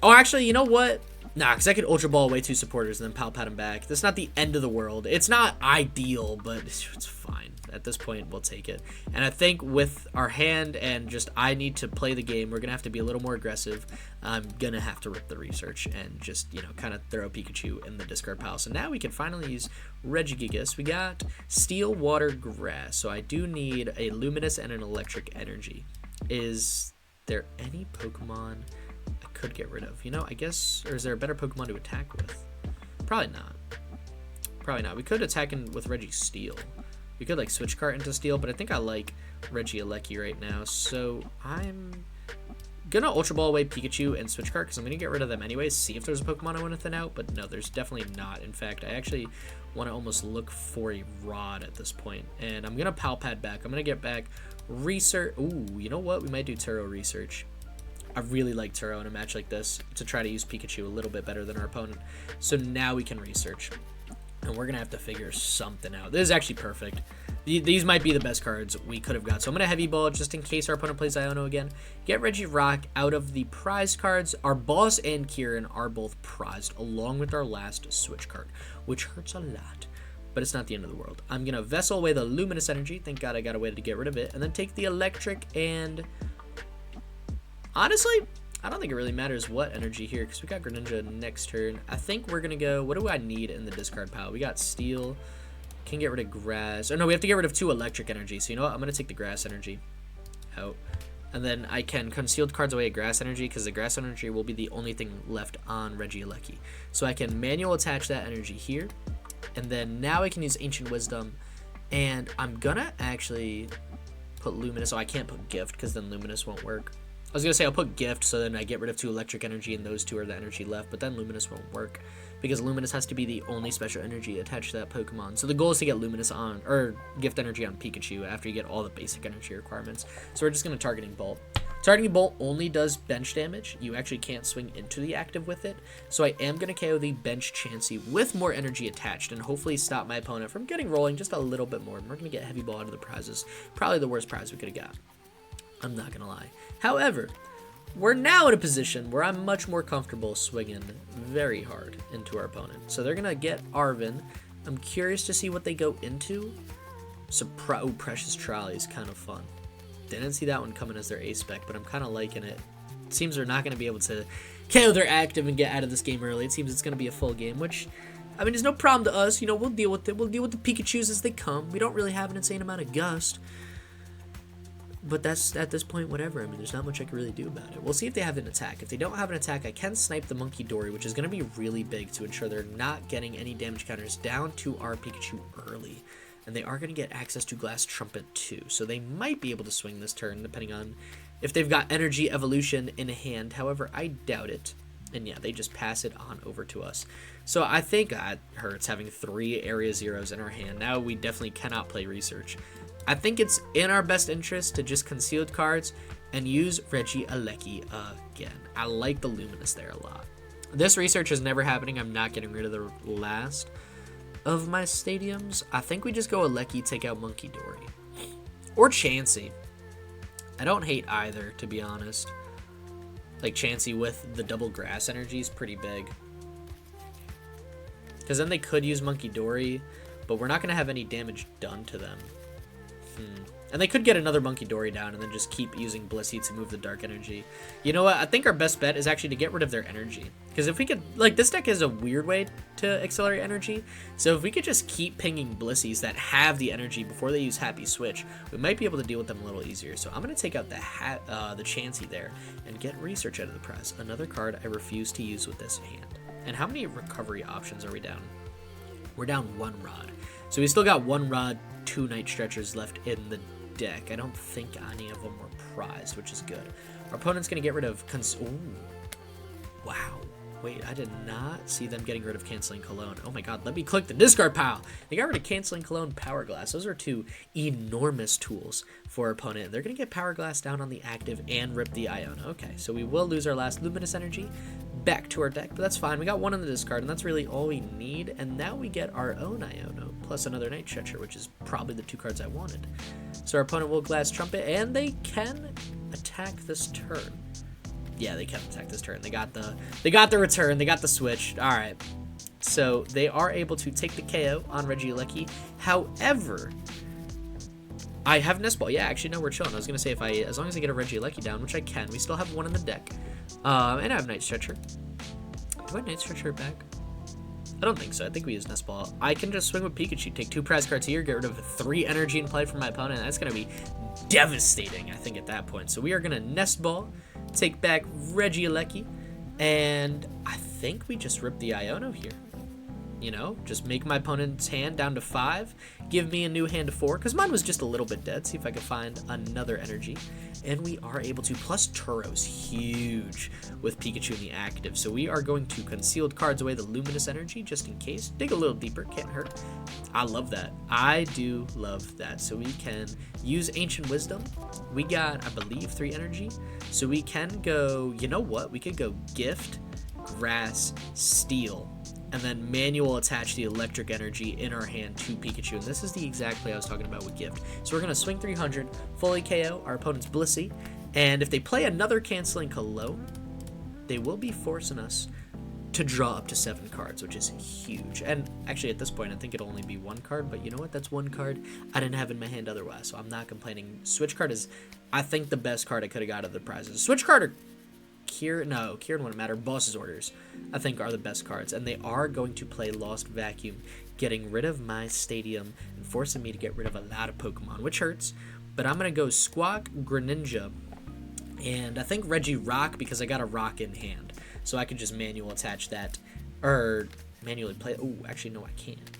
Oh, actually, you know what? Nah, because I could Ultra Ball away 2 supporters and then Pal Pad them back. That's not the end of the world. It's not ideal, but it's fine. At this point, we'll take it. And I think with our hand and just I need to play the game, we're going to have to be a little more aggressive. I'm going to have to rip the Research and just, you know, kind of throw Pikachu in the discard pile. So now we can finally use Regigigas. We got Steel, Water, Grass. So I do need a Luminous and an Electric Energy. Is there any Pokemon I could get rid of? You know, I guess, or is there a better Pokemon to attack with? Probably not. Probably not. We could attack in with Registeel. We could like Switch Cart into Steel, but I think I like Regieleki right now. So I'm gonna Ultra Ball away Pikachu and Switch Cart because I'm gonna get rid of them anyways. See if there's a Pokemon I want to thin out, but no, there's definitely not. In fact, I actually want to almost look for a Rod at this point, and I'm gonna Pal Pad back. I'm gonna get back Research. Ooh, you know what? We might do Turo Research. I really like Turo in a match like this to try to use Pikachu a little bit better than our opponent. So now we can Research. And we're going to have to figure something out. This is actually perfect. These might be the best cards we could have got. So I'm going to Heavy Ball just in case our opponent plays Iono again. Get Regirock out of the prize cards. Our boss and Kieran are both prized along with our last Switch card, which hurts a lot. But it's not the end of the world. I'm going to Vessel away the Luminous Energy. Thank God I got a way to get rid of it. And then take the Electric and... honestly, I don't think it really matters what energy here because we got Greninja next turn. I think we're going to go, what do I need in the discard pile? We got Steel, can get rid of Grass. Oh no, we have to get rid of 2 Electric Energy. So you know what? I'm going to take the Grass Energy out. And then I can concealed cards away at Grass Energy because the Grass Energy will be the only thing left on Regieleki. So I can manual attach that energy here. And then now I can use Ancient Wisdom. And I'm going to actually put Luminous. Oh, I can't put Gift because then Luminous won't work. I was going to say I'll put Gift so then I get rid of 2 Electric Energy and those 2 are the energy left, but then Luminous won't work because Luminous has to be the only special energy attached to that Pokemon. So the goal is to get Luminous on, or Gift Energy on Pikachu after you get all the basic energy requirements. So we're just going to Targeting Bolt. Targeting Bolt only does bench damage. You actually can't swing into the active with it. So I am going to KO the bench Chansey with more energy attached and hopefully stop my opponent from getting rolling just a little bit more. And we're going to get Heavy Ball out of the prizes. Probably the worst prize we could have got. I'm not going to lie. However, we're now in a position where I'm much more comfortable swinging very hard into our opponent. So they're going to get Arven. I'm curious to see what they go into. Oh, Precious Trolley is kind of fun. Didn't see that one coming as their ace spec, but I'm kind of liking it. It seems they're not going to be able to KO their active and get out of this game early. It seems it's going to be a full game, which, I mean, there's no problem to us. You know, we'll deal with it. We'll deal with the Pikachus as they come. We don't really have an insane amount of Gust. But that's, at this point, whatever. I mean, there's not much I can really do about it. We'll see if they have an attack. If they don't have an attack, I can snipe the Monkey Dory, which is going to be really big to ensure they're not getting any damage counters down to our Pikachu early. And they are going to get access to Glass Trumpet too. So they might be able to swing this turn, depending on if they've got Energy Evolution in hand. However, I doubt it. And yeah, they just pass it on over to us. So I think that hurts having 3 Area Zeros in our hand. Now we definitely cannot play Research. I think it's in our best interest to just concealed cards and use Regieleki again. I like the Luminous there a lot. This Research is never happening. I'm not getting rid of the last of my stadiums. I think we just go Eleki, take out Monkey Dory. Or Chansey. I don't hate either, to be honest. Like Chansey with the double grass energy is pretty big. Because then they could use Monkey Dory, but we're not going to have any damage done to them And they could get another Monkey Dory down and then just keep using Blissey to move the Dark Energy. You know what? I think our best bet is actually to get rid of their energy. Because if we could, like, this deck is a weird way to accelerate energy. So if we could just keep pinging Blisseys that have the energy before they use Happy Switch, we might be able to deal with them a little easier. So I'm going to take out the Chansey there and get Research out of the press. Another card I refuse to use with this hand. And how many recovery options are we down? We're down 1 Rod. So we still got 1 Rod, 2 Night Stretchers left in the deck. I don't think any of them were prized, which is good. Our opponent's going to get rid of... Ooh. Wow. Wait, I did not see them getting rid of Canceling Cologne. Oh my god, let me click the discard pile. They got rid of Canceling Cologne, Power Glass. Those are 2 enormous tools for our opponent. They're going to get Power Glass down on the active and rip the Iono. Okay, so we will lose our last Luminous Energy back to our deck, but that's fine. We got 1 in the discard, and that's really all we need. And now we get our own Iono, plus another Night Stretcher, which is probably the 2 cards I wanted. So our opponent will Glass Trumpet, and they can attack this turn. Yeah, they can attack this turn. They got the return. They got the switch. All right. So they are able to take the KO on Regieleki. However, I have Nest Ball. Yeah, actually, no, we're chilling. I was gonna say as long as I get a Regieleki down, which I can. We still have 1 in the deck, and I have Night Stretcher. Do I Night Stretcher back? I don't think so. I think we use Nest Ball. I can just swing with Pikachu, take 2 prize cards here, get rid of 3 energy in play from my opponent. That's gonna be devastating, I think, at that point. So we are gonna Nest Ball, take back Regieleki, and I think we just rip the Iono here. You know, just make my opponent's hand down to 5, give me a new hand to 4, because mine was just a little bit dead. See if I can find another energy. And we are able to, plus Turo's huge with Pikachu in the active. So we are going to concealed cards away the Luminous Energy, just in case. Dig a little deeper, can't hurt. I love that. I do love that. So we can use Ancient Wisdom. We got, I believe, 3 energy. So we can go, you know what? We could go Gift, Grass, Steel, and then manual attach the electric energy in our hand to Pikachu. And this is the exact play I was talking about with Gift. So we're going to swing 300, fully KO our opponent's Blissey, and if they play another Canceling Cologne, they will be forcing us to draw up to 7 cards, which is huge. And actually at this point I think it'll only be 1 card, but you know what? That's 1 card I didn't have in my hand otherwise, so I'm not complaining. Switch Card is, I think, the best card I could have got out of the prizes. Switch Card or Kieran wouldn't matter. Boss's Orders, I think, are the best cards, and they are going to play Lost Vacuum, getting rid of my stadium and forcing me to get rid of a lot of Pokemon, which hurts. But I'm gonna go Squawk, Greninja, and I think Regirock, because I got a rock in hand, so I could just manual attach that, or manually play. Oh, actually no, I can't,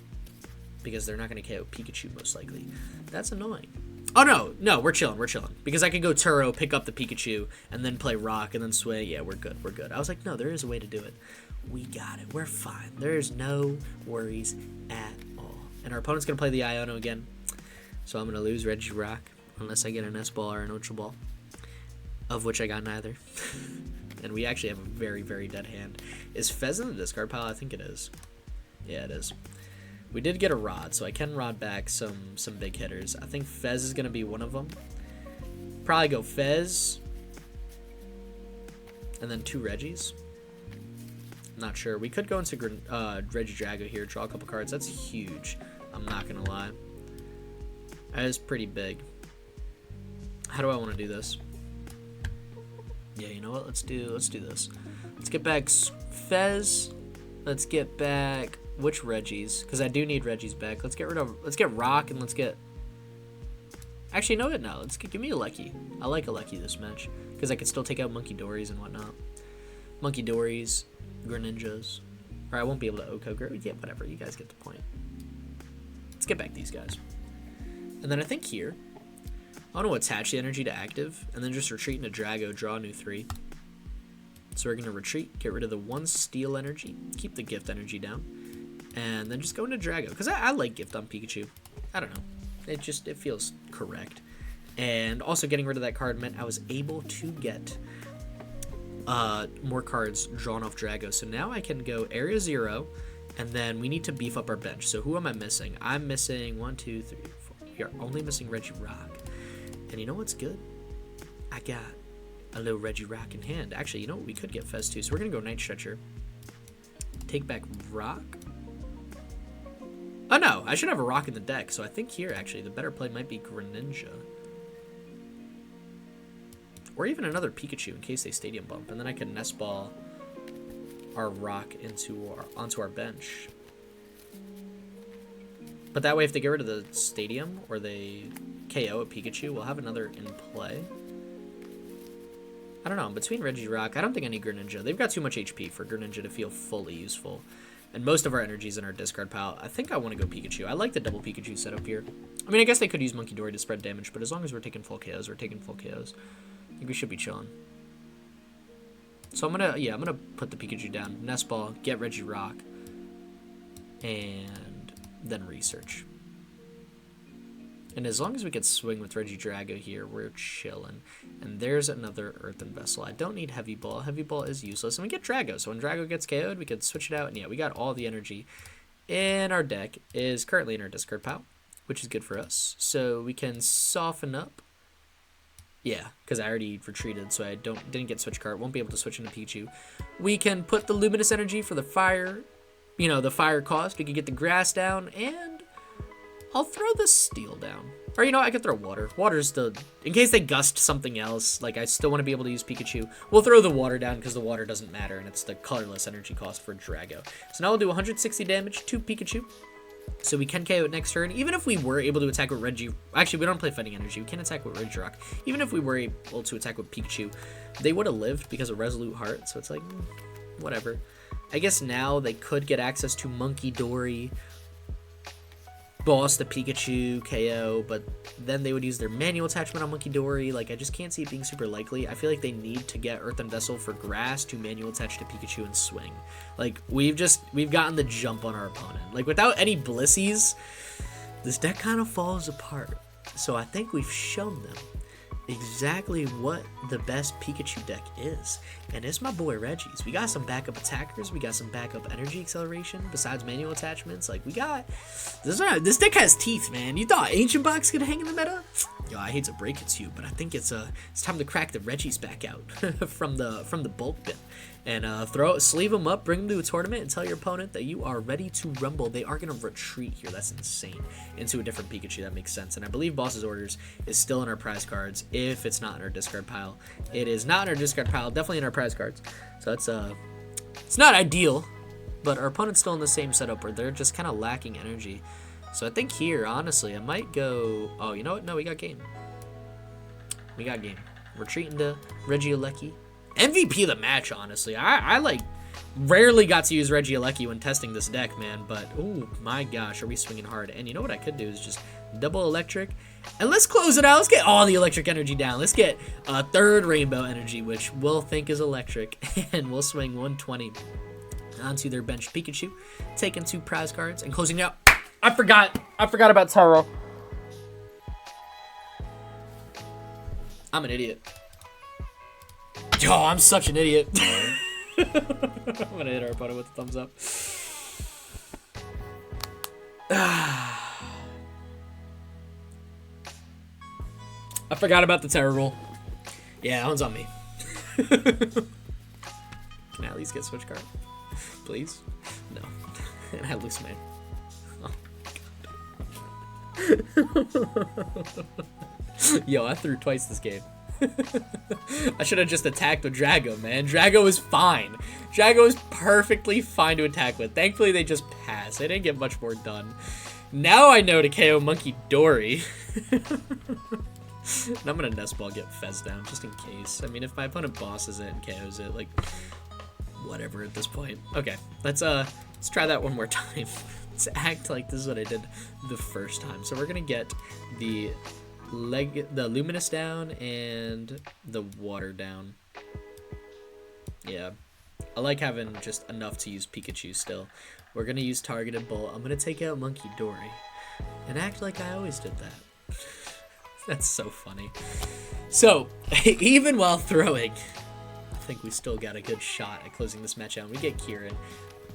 because they're not gonna KO Pikachu most likely. That's annoying. Oh, no, we're chilling, because I could go Turo, pick up the Pikachu, and then play Rock, and then sway. Yeah, we're good. I was like, no, there is a way to do it. We got it. We're fine. There's no worries at all. And our opponent's going to play the Iono again, so I'm going to lose Regirock, unless I get an Nest Ball or an Ultra Ball, of which I got neither. And we actually have a very, very dead hand. Is Fez in the discard pile? I think it is. Yeah, it is. We did get a Rod, so I can Rod back some big hitters. I think Fez is going to be one of them. Probably go Fez, and then 2 Regis. Not sure. We could go into Regidrago here, draw a couple cards. That's huge. I'm not going to lie. That is pretty big. How do I want to do this? Yeah, you know what? Let's do this. Let's get back Fez. Let's get back... Which Regis? Because I do need Regis back. Let's get Rock, and let's get... Actually, no, let's give me a Lecky. I like a Lecky this match, because I can still take out Monkey Dories and whatnot. Monkey Dories, Greninjas. Or I won't be able to Oko. Yeah, whatever. You guys get the point. Let's get back these guys. And then I think here, I want to attach the energy to active, and then just retreat into Drago, draw a new 3. So we're going to retreat, get rid of the 1 Steel energy, keep the Gift energy down, and then just go into Drago, because I like Gift on Pikachu. I don't know. It feels correct. And also getting rid of that card meant I was able to get more cards drawn off Drago. So now I can go Area 0, and then we need to beef up our bench. So who am I missing? I'm missing 1, 2, 3, 4. We are only missing Regirock. And you know what's good? I got a little Regirock in hand. Actually, you know what? We could get Fez too. So we're going to go Night Stretcher. Take back Rock. Oh no, I should have a rock in the deck, so I think here, actually, the better play might be Greninja. Or even another Pikachu in case they Stadium Bump, and then I can Nest Ball our rock onto our bench. But that way, if they get rid of the Stadium, or they KO a Pikachu, we'll have another in play. I don't know, between Regirock, I don't think I need Greninja. They've got too much HP for Greninja to feel fully useful. And most of our energy's in our discard pile. I think I want to go Pikachu. I like the double Pikachu setup here. I mean, I guess they could use Monkey Dory to spread damage, but as long as we're taking full KOs, we're taking full KOs. I think we should be chilling. So I'm gonna put the Pikachu down, Nest Ball, get Regirock, and then research. And as long as we can swing with Regidrago here, we're chilling. And there's another Earthen Vessel. I don't need Heavy Ball. Heavy Ball is useless. And we get Drago. So when Drago gets KO'd, we can switch it out. And yeah, we got all the energy in our deck. Is currently in our discard pile, which is good for us. So we can soften up. Yeah, because I already retreated, so I didn't get Switch Cart. Won't be able to switch into Pikachu. We can put the Luminous Energy for the fire, the fire cost. We can get the grass down, and I'll throw the steel down. Or, I could throw water. Water's in case they gust something else, like I still want to be able to use Pikachu. We'll throw the water down because the water doesn't matter, and it's the colorless energy cost for Drago. So now we'll do 160 damage to Pikachu. So we can KO it next turn. Even if we were able to attack with Actually, we don't play Fighting Energy. We can attack with Regirock. Even if we were able to attack with Pikachu, they would have lived because of Resolute Heart. So it's like, whatever. I guess now they could get access to Monkey Dory, boss the Pikachu, KO, but then they would use their manual attachment on Monkey Dory. Like, I just can't see it being super likely. I feel like they need to get Earthen Vessel for grass to manual attach to Pikachu and swing. Like, we've gotten the jump on our opponent. Like, without any Blissies, this deck kind of falls apart. So I think we've shown them exactly what the best Pikachu deck is. And it's my boy Regis. We got some backup attackers. We got some backup energy acceleration besides manual attachments. Like, we got... This deck has teeth, man. You thought Ancient Box could hang in the meta? Yo, I hate to break it to you, but I think it's time to crack the Regis back out from the bulk bin. And sleeve them up, bring them to a tournament, and tell your opponent that you are ready to rumble. They are going to retreat here. That's insane. Into a different Pikachu. That makes sense. And I believe Boss's Orders is still in our prize cards if it's not in our discard pile. It is not in our discard pile. Definitely in our prize cards. So that's it's not ideal, but our opponent's still in the same setup where they're just kind of lacking energy. So I think here, honestly, I might go... Oh, you know what? No, we got game. We got game. Retreating to Regieleki. MVP of the match, honestly. I like rarely got to use Regieleki when testing this deck, man. But oh my gosh, are we swinging hard? And you know what I could do is just double electric, and let's close it out. Let's get all the electric energy down. Let's get a third rainbow energy, which we'll think is electric, and we'll swing 120 onto their bench Pikachu, taking 2 prize cards and closing out. I forgot about Turo. I'm an idiot. Yo, I'm such an idiot. I'm gonna hit our opponent with a thumbs up. I forgot about the terror roll. Yeah, that one's on me. Can I at least get Switch Cart? Please? No. And I lose man. Oh, God. Yo, I threw twice this game. I should have just attacked with Drago, man. Drago is fine. Drago is perfectly fine to attack with. Thankfully, they just pass. They didn't get much more done. Now I know to KO Monkey Dory. And I'm gonna Nest Ball, get Fez down, just in case. I mean, if my opponent bosses it and KOs it, like, whatever at this point. Okay, let's try that one more time. Let's act like this is what I did the first time. So we're gonna get the Luminous down and the water down. Yeah, I like having just enough to use Pikachu still. We're gonna use Targeted Bolt. I'm gonna take out Monkey Dory and act like I always did that. That's so funny. So even while throwing, I think we still got a good shot at closing this match out. And we get Kieran.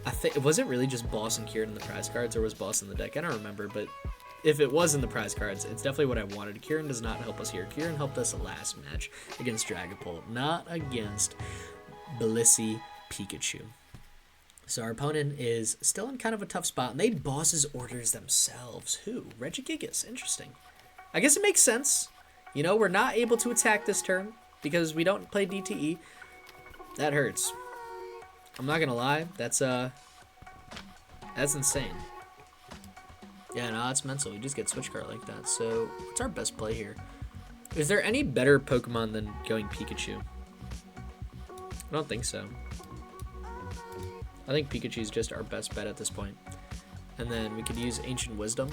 I think, was it really just Boss and Kieran in the prize cards, or was Boss in the deck? I don't remember, but if it was in the prize cards, it's definitely what I wanted. Kieran does not help us here. Kieran helped us last match against Dragapult, not against Blissey Pikachu. So our opponent is still in kind of a tough spot, and they bosses orders themselves. Who? Regigigas. Interesting. I guess it makes sense. You know, we're not able to attack this turn because we don't play DTE. That hurts. I'm not gonna lie. That's insane. Yeah, no, that's mental. We just get Switch Cart like that. So what's our best play here? Is there any better Pokemon than going Pikachu? I don't think so. I think Pikachu's just our best bet at this point. And then we could use Ancient Wisdom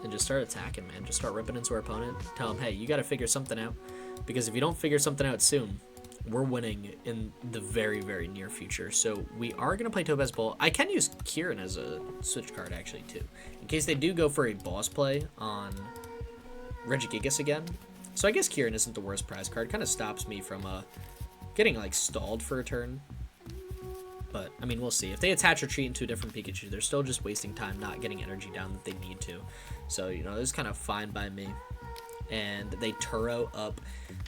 and just start attacking, man. Just start ripping into our opponent. Tell him, hey, you got to figure something out. Because if you don't figure something out soon, we're winning in the very, very near future. So we are going to play Topaz Bowl. I can use Kieran as a switch card, actually, too. In case they do go for a boss play on Regigigas again. So I guess Kieran isn't the worst prize card. Kind of stops me from getting, like, stalled for a turn. But, I mean, we'll see. If they attach Retreat into a different Pikachu, they're still just wasting time not getting energy down that they need to. So, you know, this is kind of fine by me. And they Turo up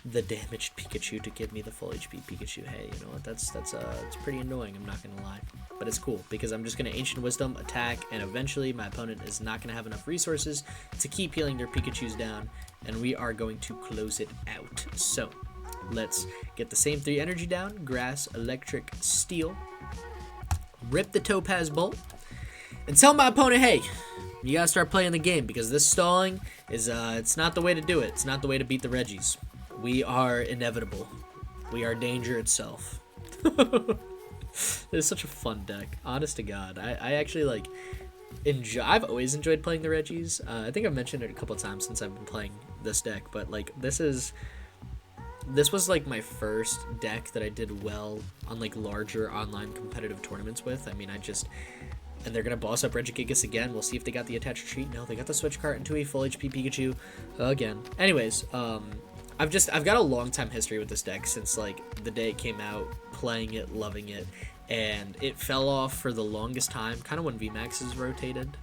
the damaged Pikachu to give me the full HP Pikachu. Hey, you know what? That's it's pretty annoying, I'm not going to lie. But it's cool, because I'm just going to Ancient Wisdom, attack, and eventually my opponent is not going to have enough resources to keep healing their Pikachus down, and we are going to close it out. So, let's get the same 3 energy down. Grass, Electric, Steel. Rip the Topaz Bolt, and tell my opponent, hey, you gotta start playing the game, because this stalling is, it's not the way to do it. It's not the way to beat the Regis. We are inevitable. We are danger itself. It's such a fun deck, honest to God. I actually, like, enjoy. I've always enjoyed playing the Regis. I think I've mentioned it a couple times since I've been playing this deck, but, like, this was like my first deck that I did well on like larger online competitive tournaments with. I mean, and they're gonna boss up Regigigas again. We'll see if they got the attached retreat. No, they got the Switch Cart into a full HP Pikachu again. Anyways, I've got a long time history with this deck since like the day it came out, playing it, loving it, and it fell off for the longest time, kind of when VMAXs rotated.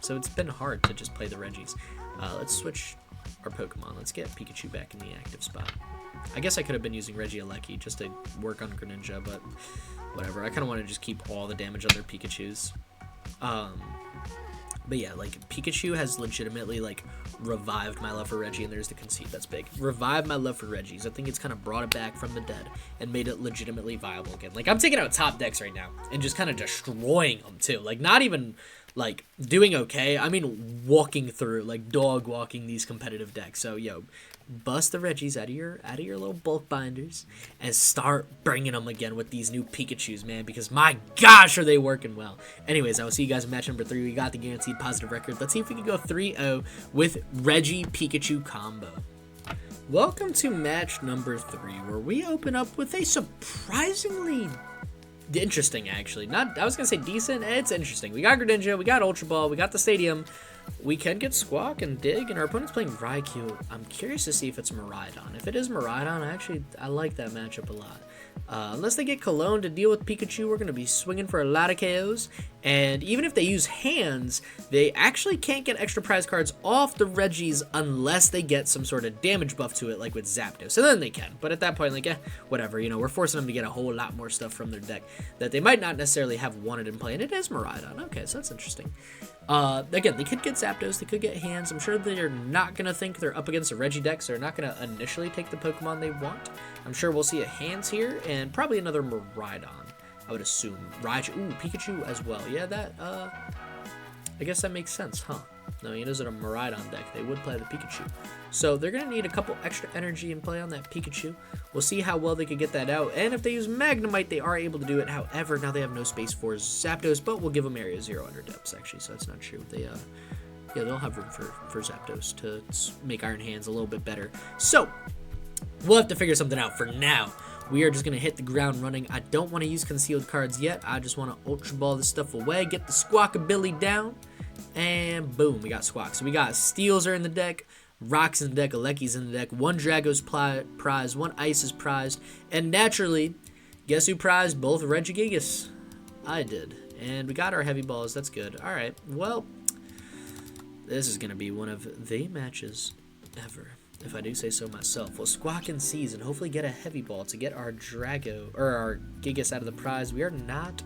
So it's been hard to just play the Regis. Let's switch our Pokemon. Let's get Pikachu back in the active spot. I guess I could have been using Regieleki just to work on Greninja, but whatever. I kind of want to just keep all the damage on their Pikachus. But yeah, like, Pikachu has legitimately, like, revived my love for Reggie, and there's the conceit, that's big. Revived my love for Regis. I think it's kind of brought it back from the dead and made it legitimately viable again. Like, I'm taking out top decks right now and just kind of destroying them, too. Like, not even, like, doing okay. I mean, walking through, like, dog walking these competitive decks. So, yo, bust the Regis out of your little bulk binders and start bringing them again with these new Pikachus, man, because my gosh, are they working well. Anyways, I will see you guys in match number 3. We got the guaranteed positive record. Let's see if we can go 3-0 with Regi Pikachu combo. Welcome to match number 3, where we open up with a surprisingly interesting, actually. I was gonna say decent. It's interesting. We got Greninja, we got Ultra Ball, we got the Stadium. We can get Squawk and Dig, and our opponent's playing Raikou. I'm curious to see if it's Miraidon. If it is Miraidon, I like that matchup a lot. Unless they get Cologne to deal with Pikachu, we're going to be swinging for a lot of KOs. And even if they use hands, they actually can't get extra prize cards off the Regis unless they get some sort of damage buff to it, like with Zapdos. So then they can. But at that point, like, whatever. You know, we're forcing them to get a whole lot more stuff from their deck that they might not necessarily have wanted in play. And it is Miraidon. Okay, so that's interesting. Again, they could get Zapdos, they could get hands. I'm sure they're not going to think they're up against a Regi deck, so they're not going to initially take the Pokemon they want. I'm sure we'll see a hands here, and probably another Miraidon, I would assume. Raichu, ooh, Pikachu as well. Yeah, that, I guess that makes sense, huh? No, it isn't a Miraidon deck. They would play the Pikachu. So they're going to need a couple extra energy in play on that Pikachu. We'll see how well they can get that out. And if they use Magnemite, they are able to do it. However, now they have no space for Zapdos, but we'll give them Area 0 Underdepths, actually. So that's not true. Yeah, they'll have room for Zapdos to make Iron Hands a little bit better. So we'll have to figure something out. For now, we are just going to hit the ground running. I don't want to use concealed cards yet. I just want to Ultra Ball this stuff away, get the Squawkabilly down. And boom, we got Squawk. So we got Steels are in the deck, Rocks in the deck, Aleki's in the deck, 1 Drago's prized, 1 Ice is prized, and naturally, guess who prized both Regigigas? I did. And we got our heavy balls, that's good. Alright, well, this is going to be one of the matches ever, if I do say so myself. We'll Squawk and Seize and hopefully get a heavy ball to get our Gigas out of the prize. We are not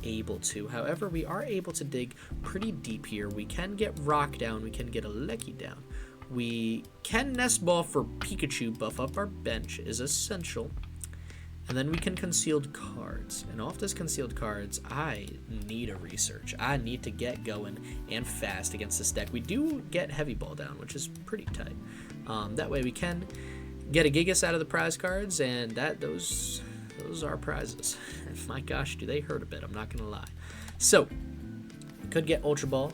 able to. However, we are able to dig pretty deep here. We can get Rock down. We can get Gieleki down. We can Nest Ball for Pikachu. Buff up our bench is essential. And then we can Concealed Cards. And off this Concealed Cards, I need a research. I need to get going and fast against this deck. We do get Heavy Ball down, which is pretty tight. That way we can get a Gigas out of the prize cards, and those are prizes. My gosh, do they hurt a bit, I'm not going to lie. So, we could get Ultra Ball.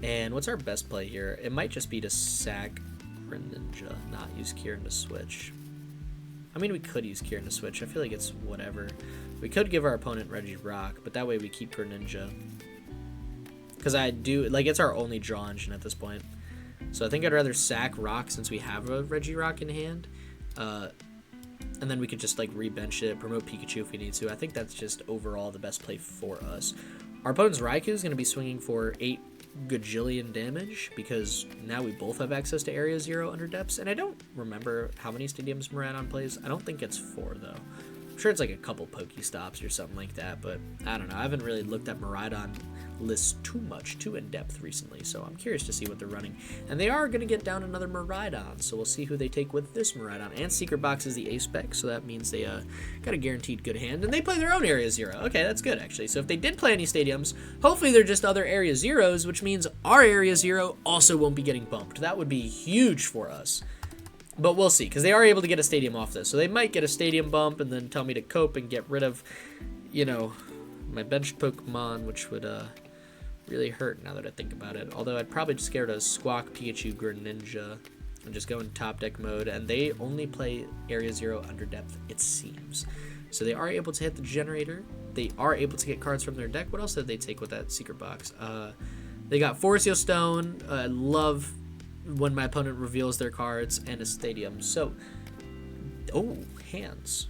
And what's our best play here? It might just be to sack Greninja, not use Kieran to switch. I mean, we could use Kieran to switch. I feel like it's whatever. We could give our opponent Regirock, but that way we keep Greninja. Because I do, like, it's our only draw engine at this point. So I think I'd rather sack Rock since we have a Regirock in hand. And then we could just, like, re-bench it, promote Pikachu if we need to. I think that's just overall the best play for us. Our opponent's Raikou is going to be swinging for 8 gajillion damage because now we both have access to Area 0 Underdepths, and I don't remember how many stadiums Miraidon plays. I don't think it's 4 though. I'm sure it's like a couple Pokestops or something like that, but I don't know. I haven't really looked at Miraidon lists too in depth recently, so I'm curious to see what they're running. And they are going to get down another Miraidon, so we'll see who they take with this Miraidon. And Secret Box is the A spec, so that means they got a guaranteed good hand, and they play their own Area 0. Okay, that's good actually. So if they did play any stadiums, hopefully they're just other Area 0s, which means our Area 0 also won't be getting bumped. That would be huge for us. But we'll see, because they are able to get a stadium off this. So they might get a stadium bump and then tell me to cope and get rid of, you know, my benched Pokemon, which would really hurt now that I think about it. Although I'd probably just get rid of Squawk, Pikachu, Greninja, and just go in top deck mode. And they only play Area 0 Underdepth, it seems. So they are able to hit the generator. They are able to get cards from their deck. What else did they take with that Secret Box? They got Forest Seal Stone. I love when my opponent reveals their cards, and a stadium. So, oh, hands.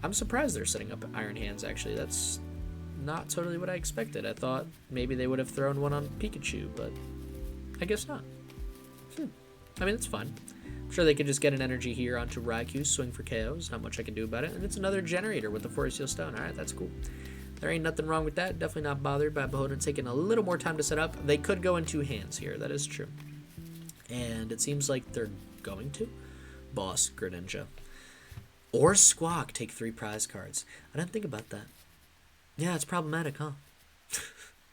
I'm surprised they're setting up Iron Hands, actually. That's not totally what I expected. I thought maybe they would have thrown one on Pikachu, but I guess not. I mean, it's fine. I'm sure they could just get an energy here onto Raikou, swing for KOs. Not much I can do about it. And it's another generator with the Forest Seal Stone. Alright, that's cool. There ain't nothing wrong with that. Definitely not bothered by opponent taking a little more time to set up. They could go in 2 hands here. That is true. And it seems like they're going to. Boss, Greninja. Or Squawk take 3 prize cards. I didn't think about that. Yeah, it's problematic, huh?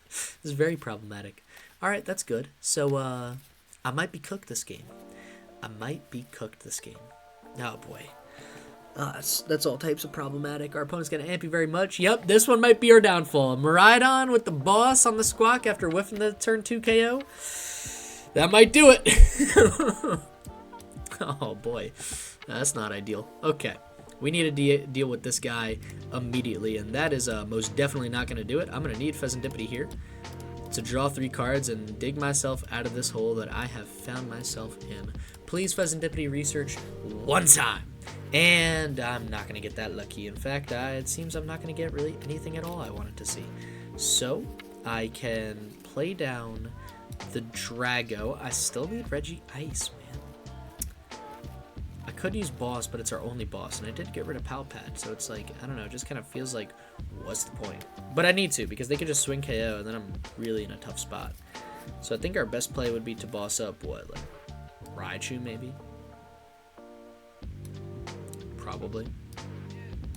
It's very problematic. Alright, that's good. So, I might be cooked this game. Oh, boy. That's all types of problematic. Our opponent's going to amp you very much. Yep, this one might be our downfall. Miraidon with the boss on the Squawk after whiffing the turn 2 KO. That might do it. Oh, boy. That's not ideal. Okay. We need to deal with this guy immediately, and that is most definitely not going to do it. I'm going to need Fezandipiti here to draw 3 cards and dig myself out of this hole that I have found myself in. Please, Fezandipiti, research 1 time. And I'm not going to get that lucky. In fact, it seems I'm not going to get really anything at all I wanted to see. So, I can play down the Drago. I still need Regice, man. I could use boss, but it's our only boss, and I did get rid of Pal Pad, so it's like, I don't know, it just kind of feels like, what's the point? But I need to, because they could just swing KO, and then I'm really in a tough spot. So I think our best play would be to boss up, what, like, Raichu, maybe? Probably.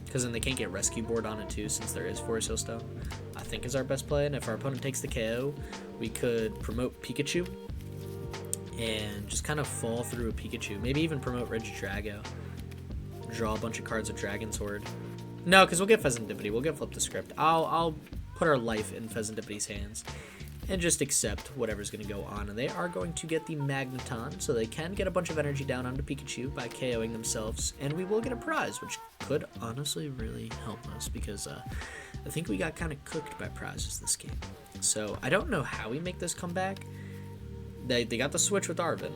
Because then they can't get Rescue Board on it, too, since there is Forest Hill Stone. I think is our best play, and if our opponent takes the KO, we could promote Pikachu and just kind of fall through a Pikachu. Maybe even promote Regidrago. Draw a bunch of cards with Dragon's Horde. No, because we'll get Fezandipiti. We'll get Flip the Script. I'll put our life in Fezandipiti's hands and just accept whatever's going to go on. And they are going to get the Magneton, so they can get a bunch of energy down onto Pikachu by KOing themselves. And we will get a prize, which could honestly really help us because I think we got kind of cooked by prizes this game. So I don't know how we make this comeback. They got the switch with Arven,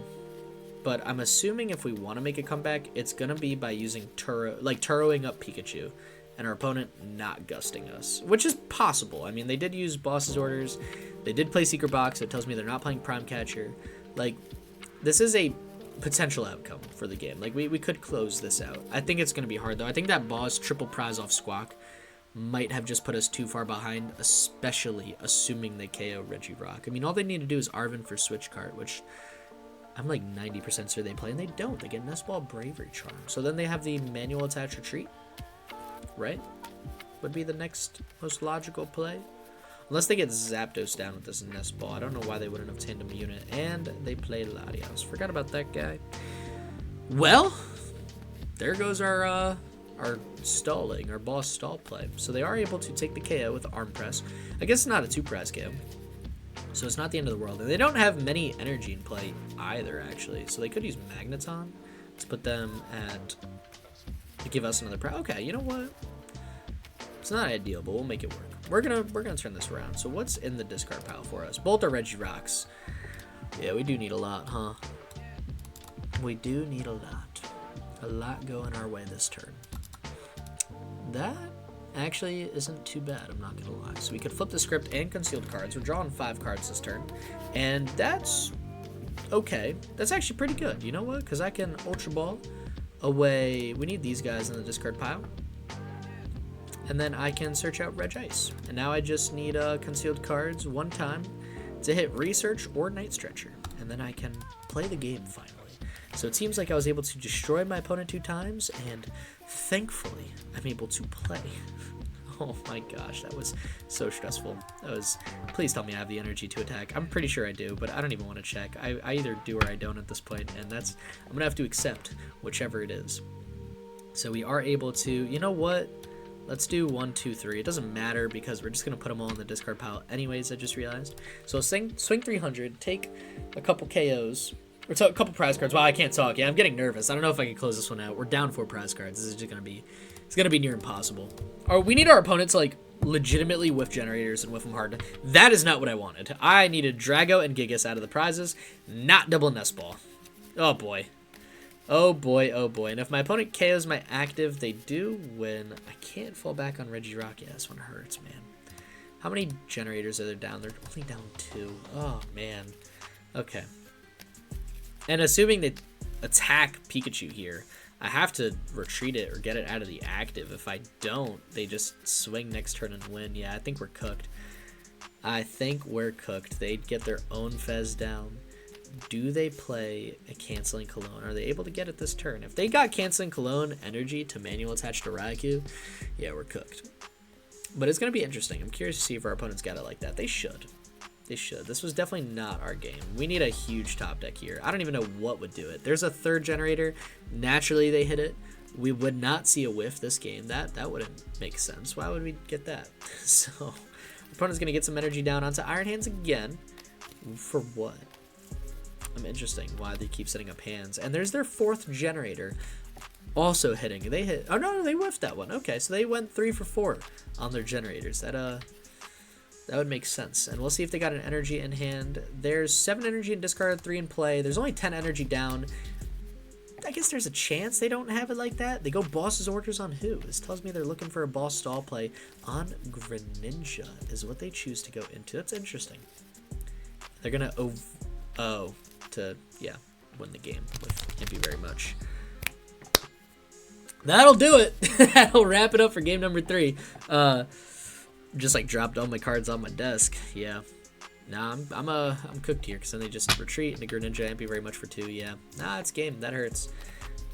but I'm assuming if we want to make a comeback, it's going to be by using Turo, like Turoing up Pikachu, and our opponent not gusting us, which is possible. I mean, they did use Boss's Orders. They did play Secret Box. So it tells me they're not playing Prime Catcher. Like, this is a potential outcome for the game. Like, we could close this out. I think it's going to be hard, though. I think that boss triple prize off Squawk might have just put us too far behind, especially assuming they KO Regirock. I mean, all they need to do is Arven for Switch Cart, which I'm like 90% sure they play, and they don't. They get Nest Ball Bravery Charm. So then they have the manual attach retreat, right? Would be the next most logical play. Unless they get Zapdos down with this Nest Ball. I don't know why they wouldn't have Tandem Unit. And they play Latios. Forgot about that guy. Well, there goes our stalling, our boss stall play. So they are able to take the KO with the Arm Press. I guess it's not a 2-press KO. So it's not the end of the world. And they don't have many energy in play either, actually. So they could use Magneton to put them at... to give us another prize. Okay, you know what? It's not ideal, but we'll make it work. We're gonna turn this around. So what's in the discard pile for us? Both are Regirocks. Yeah, we do need a lot, huh? We do need a lot. A lot going our way this turn. That actually isn't too bad, I'm not gonna lie. So we could flip the script and concealed cards. We're drawing 5 cards this turn. And that's okay. That's actually pretty good. You know what? Because I can Ultra Ball away. We need these guys in the discard pile. And then I can search out Regis. And now I just need concealed cards 1 time to hit Research or Night Stretcher. And then I can play the game finally. So it seems like I was able to destroy my opponent 2 times, and thankfully I'm able to play. Oh my gosh, that was so stressful. That was, please tell me I have the energy to attack. I'm pretty sure I do, but I don't even want to check. I either do or I don't at this point, and that's, I'm gonna have to accept whichever it is. So we are able to, you know what? Let's do 1, 2, 3. It doesn't matter because we're just going to put them all in the discard pile anyways, I just realized. So swing 300, take a couple KOs, or a couple prize cards. Wow, I can't talk. Yeah, I'm getting nervous. I don't know if I can close this one out. We're down 4 prize cards. This is just going to be, it's going to be near impossible. We need our opponents to, like, legitimately whiff generators and whiff them hard. That is not what I wanted. I needed Drago and Gigas out of the prizes, not double Nest Ball. Oh, boy. Oh boy, oh boy. And if my opponent KOs my active, they do win. I can't fall back on Regirock. Yeah, this one hurts, man. How many generators are there down? They're only down 2. Oh, man. Okay. And assuming they attack Pikachu here, I have to retreat it or get it out of the active. If I don't, they just swing next turn and win. Yeah, I think we're cooked. I think we're cooked. They'd get their own Fez down. Do they play a Canceling Cologne? Are they able to get it this turn? If they got Canceling Cologne energy to manual attach to Raikou, yeah, we're cooked. But it's going to be interesting. I'm curious to see if our opponents got it like that. They should. They should. This was definitely not our game. We need a huge top deck here. I don't even know what would do it. There's a 3rd generator. Naturally, they hit it. We would not see a whiff this game. That wouldn't make sense. Why would we get that? So, our opponent's going to get some energy down onto Iron Hands again. For what? I'm interesting why they keep setting up hands. And there's their 4th generator also hitting. They hit. Oh, no, they whiffed that one. Okay, so they went 3 for 4 on their generators. That would make sense. And we'll see if they got an energy in hand. There's 7 energy in discard, 3 in play. There's only 10 energy down. I guess there's a chance they don't have it like that. They go boss's orders on who? This tells me they're looking for a boss stall play on Greninja is what they choose to go into. That's interesting. They're going to to, yeah, win the game with Thank you very much. That'll do it. That'll wrap it up for game number 3. Just like dropped all my cards on my desk. Yeah. Nah, I'm cooked here because then they just retreat into Greninja. Thank you very much for 2. Yeah. Nah, it's game. That hurts.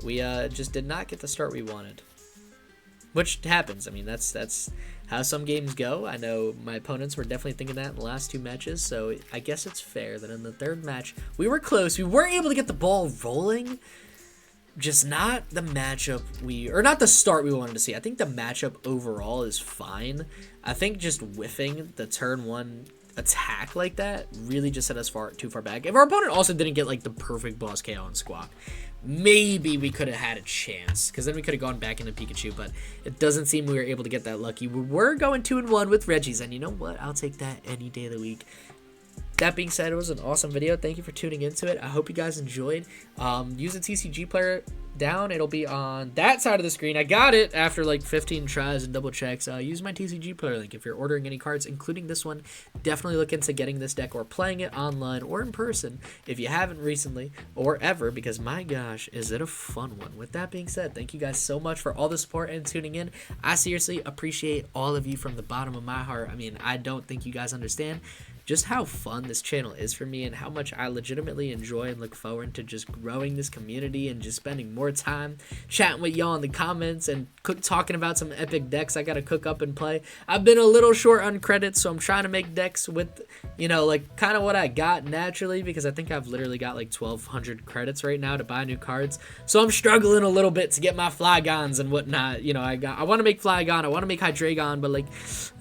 We just did not get the start we wanted. Which happens. I mean, that's how some games go. I know my opponents were definitely thinking that in the last 2 matches, so I guess it's fair that in the 3rd match, we were close. We were able to get the ball rolling, just not the matchup or not the start we wanted to see. I think the matchup overall is fine. I think just whiffing the turn 1 attack like that really just set us too far back. If our opponent also didn't get like the perfect boss KO on Squawk, maybe we could have had a chance because then we could have gone back into Pikachu, but it doesn't seem we were able to get that lucky. We were going 2-1 with Regis, and you know what? I'll take that any day of the week. That being said, it was an awesome video. Thank you for tuning into it. I hope you guys enjoyed. Use the TCG player down. It'll be on that side of the screen. I got it after like 15 tries and double checks. Use my TCG player link if you're ordering any cards, including this one. Definitely look into getting this deck or playing it online or in person if you haven't recently or ever, because my gosh, is it a fun one. With that being said, thank you guys so much for all the support and tuning in. I seriously appreciate all of you from the bottom of my heart. I mean, I don't think you guys understand just how fun this channel is for me and how much I legitimately enjoy and look forward to just growing this community and just spending more time chatting with y'all in the comments and talking about some epic decks I gotta cook up and play. I've been a little short on credits, so I'm trying to make decks with, you know, like kind of what I got naturally, because I think I've literally got like 1,200 credits right now to buy new cards. So I'm struggling a little bit to get my Flygons and whatnot. You know, I want to make Flygon, I want to make Hydreigon, but like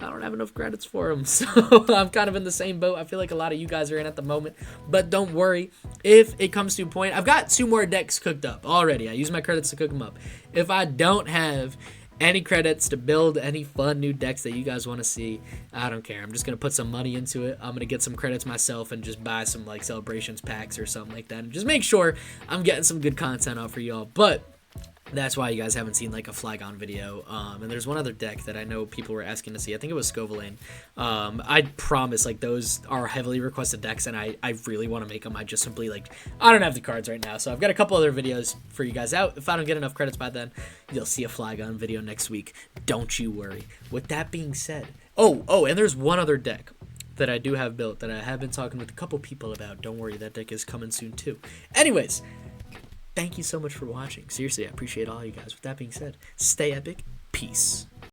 I don't have enough credits for them, so I'm kind of in the same boat I feel like a lot of you guys are in at the moment. But don't worry, if it comes to a point, I've got 2 more decks cooked up already. I use my credits to cook them up. If I don't have any credits to build any fun new decks that you guys want to see, I don't care. I'm just gonna put some money into it. I'm gonna get some credits myself and just buy some like celebrations packs or something like that, and just make sure I'm getting some good content out for y'all. But that's why you guys haven't seen like a Flygon video. And there's one other deck that I know people were asking to see. I think it was Scovillain. I promise, like, those are heavily requested decks, and I really want to make them. I just simply, like, I don't have the cards right now. So I've got a couple other videos for you guys out. If I don't get enough credits by then, you'll see a Flygon video next week. Don't you worry. With that being said, oh, and there's one other deck that I do have built that I have been talking with a couple people about. Don't worry, that deck is coming soon too. Anyways, thank you so much for watching. Seriously, I appreciate all you guys. With that being said, stay epic. Peace.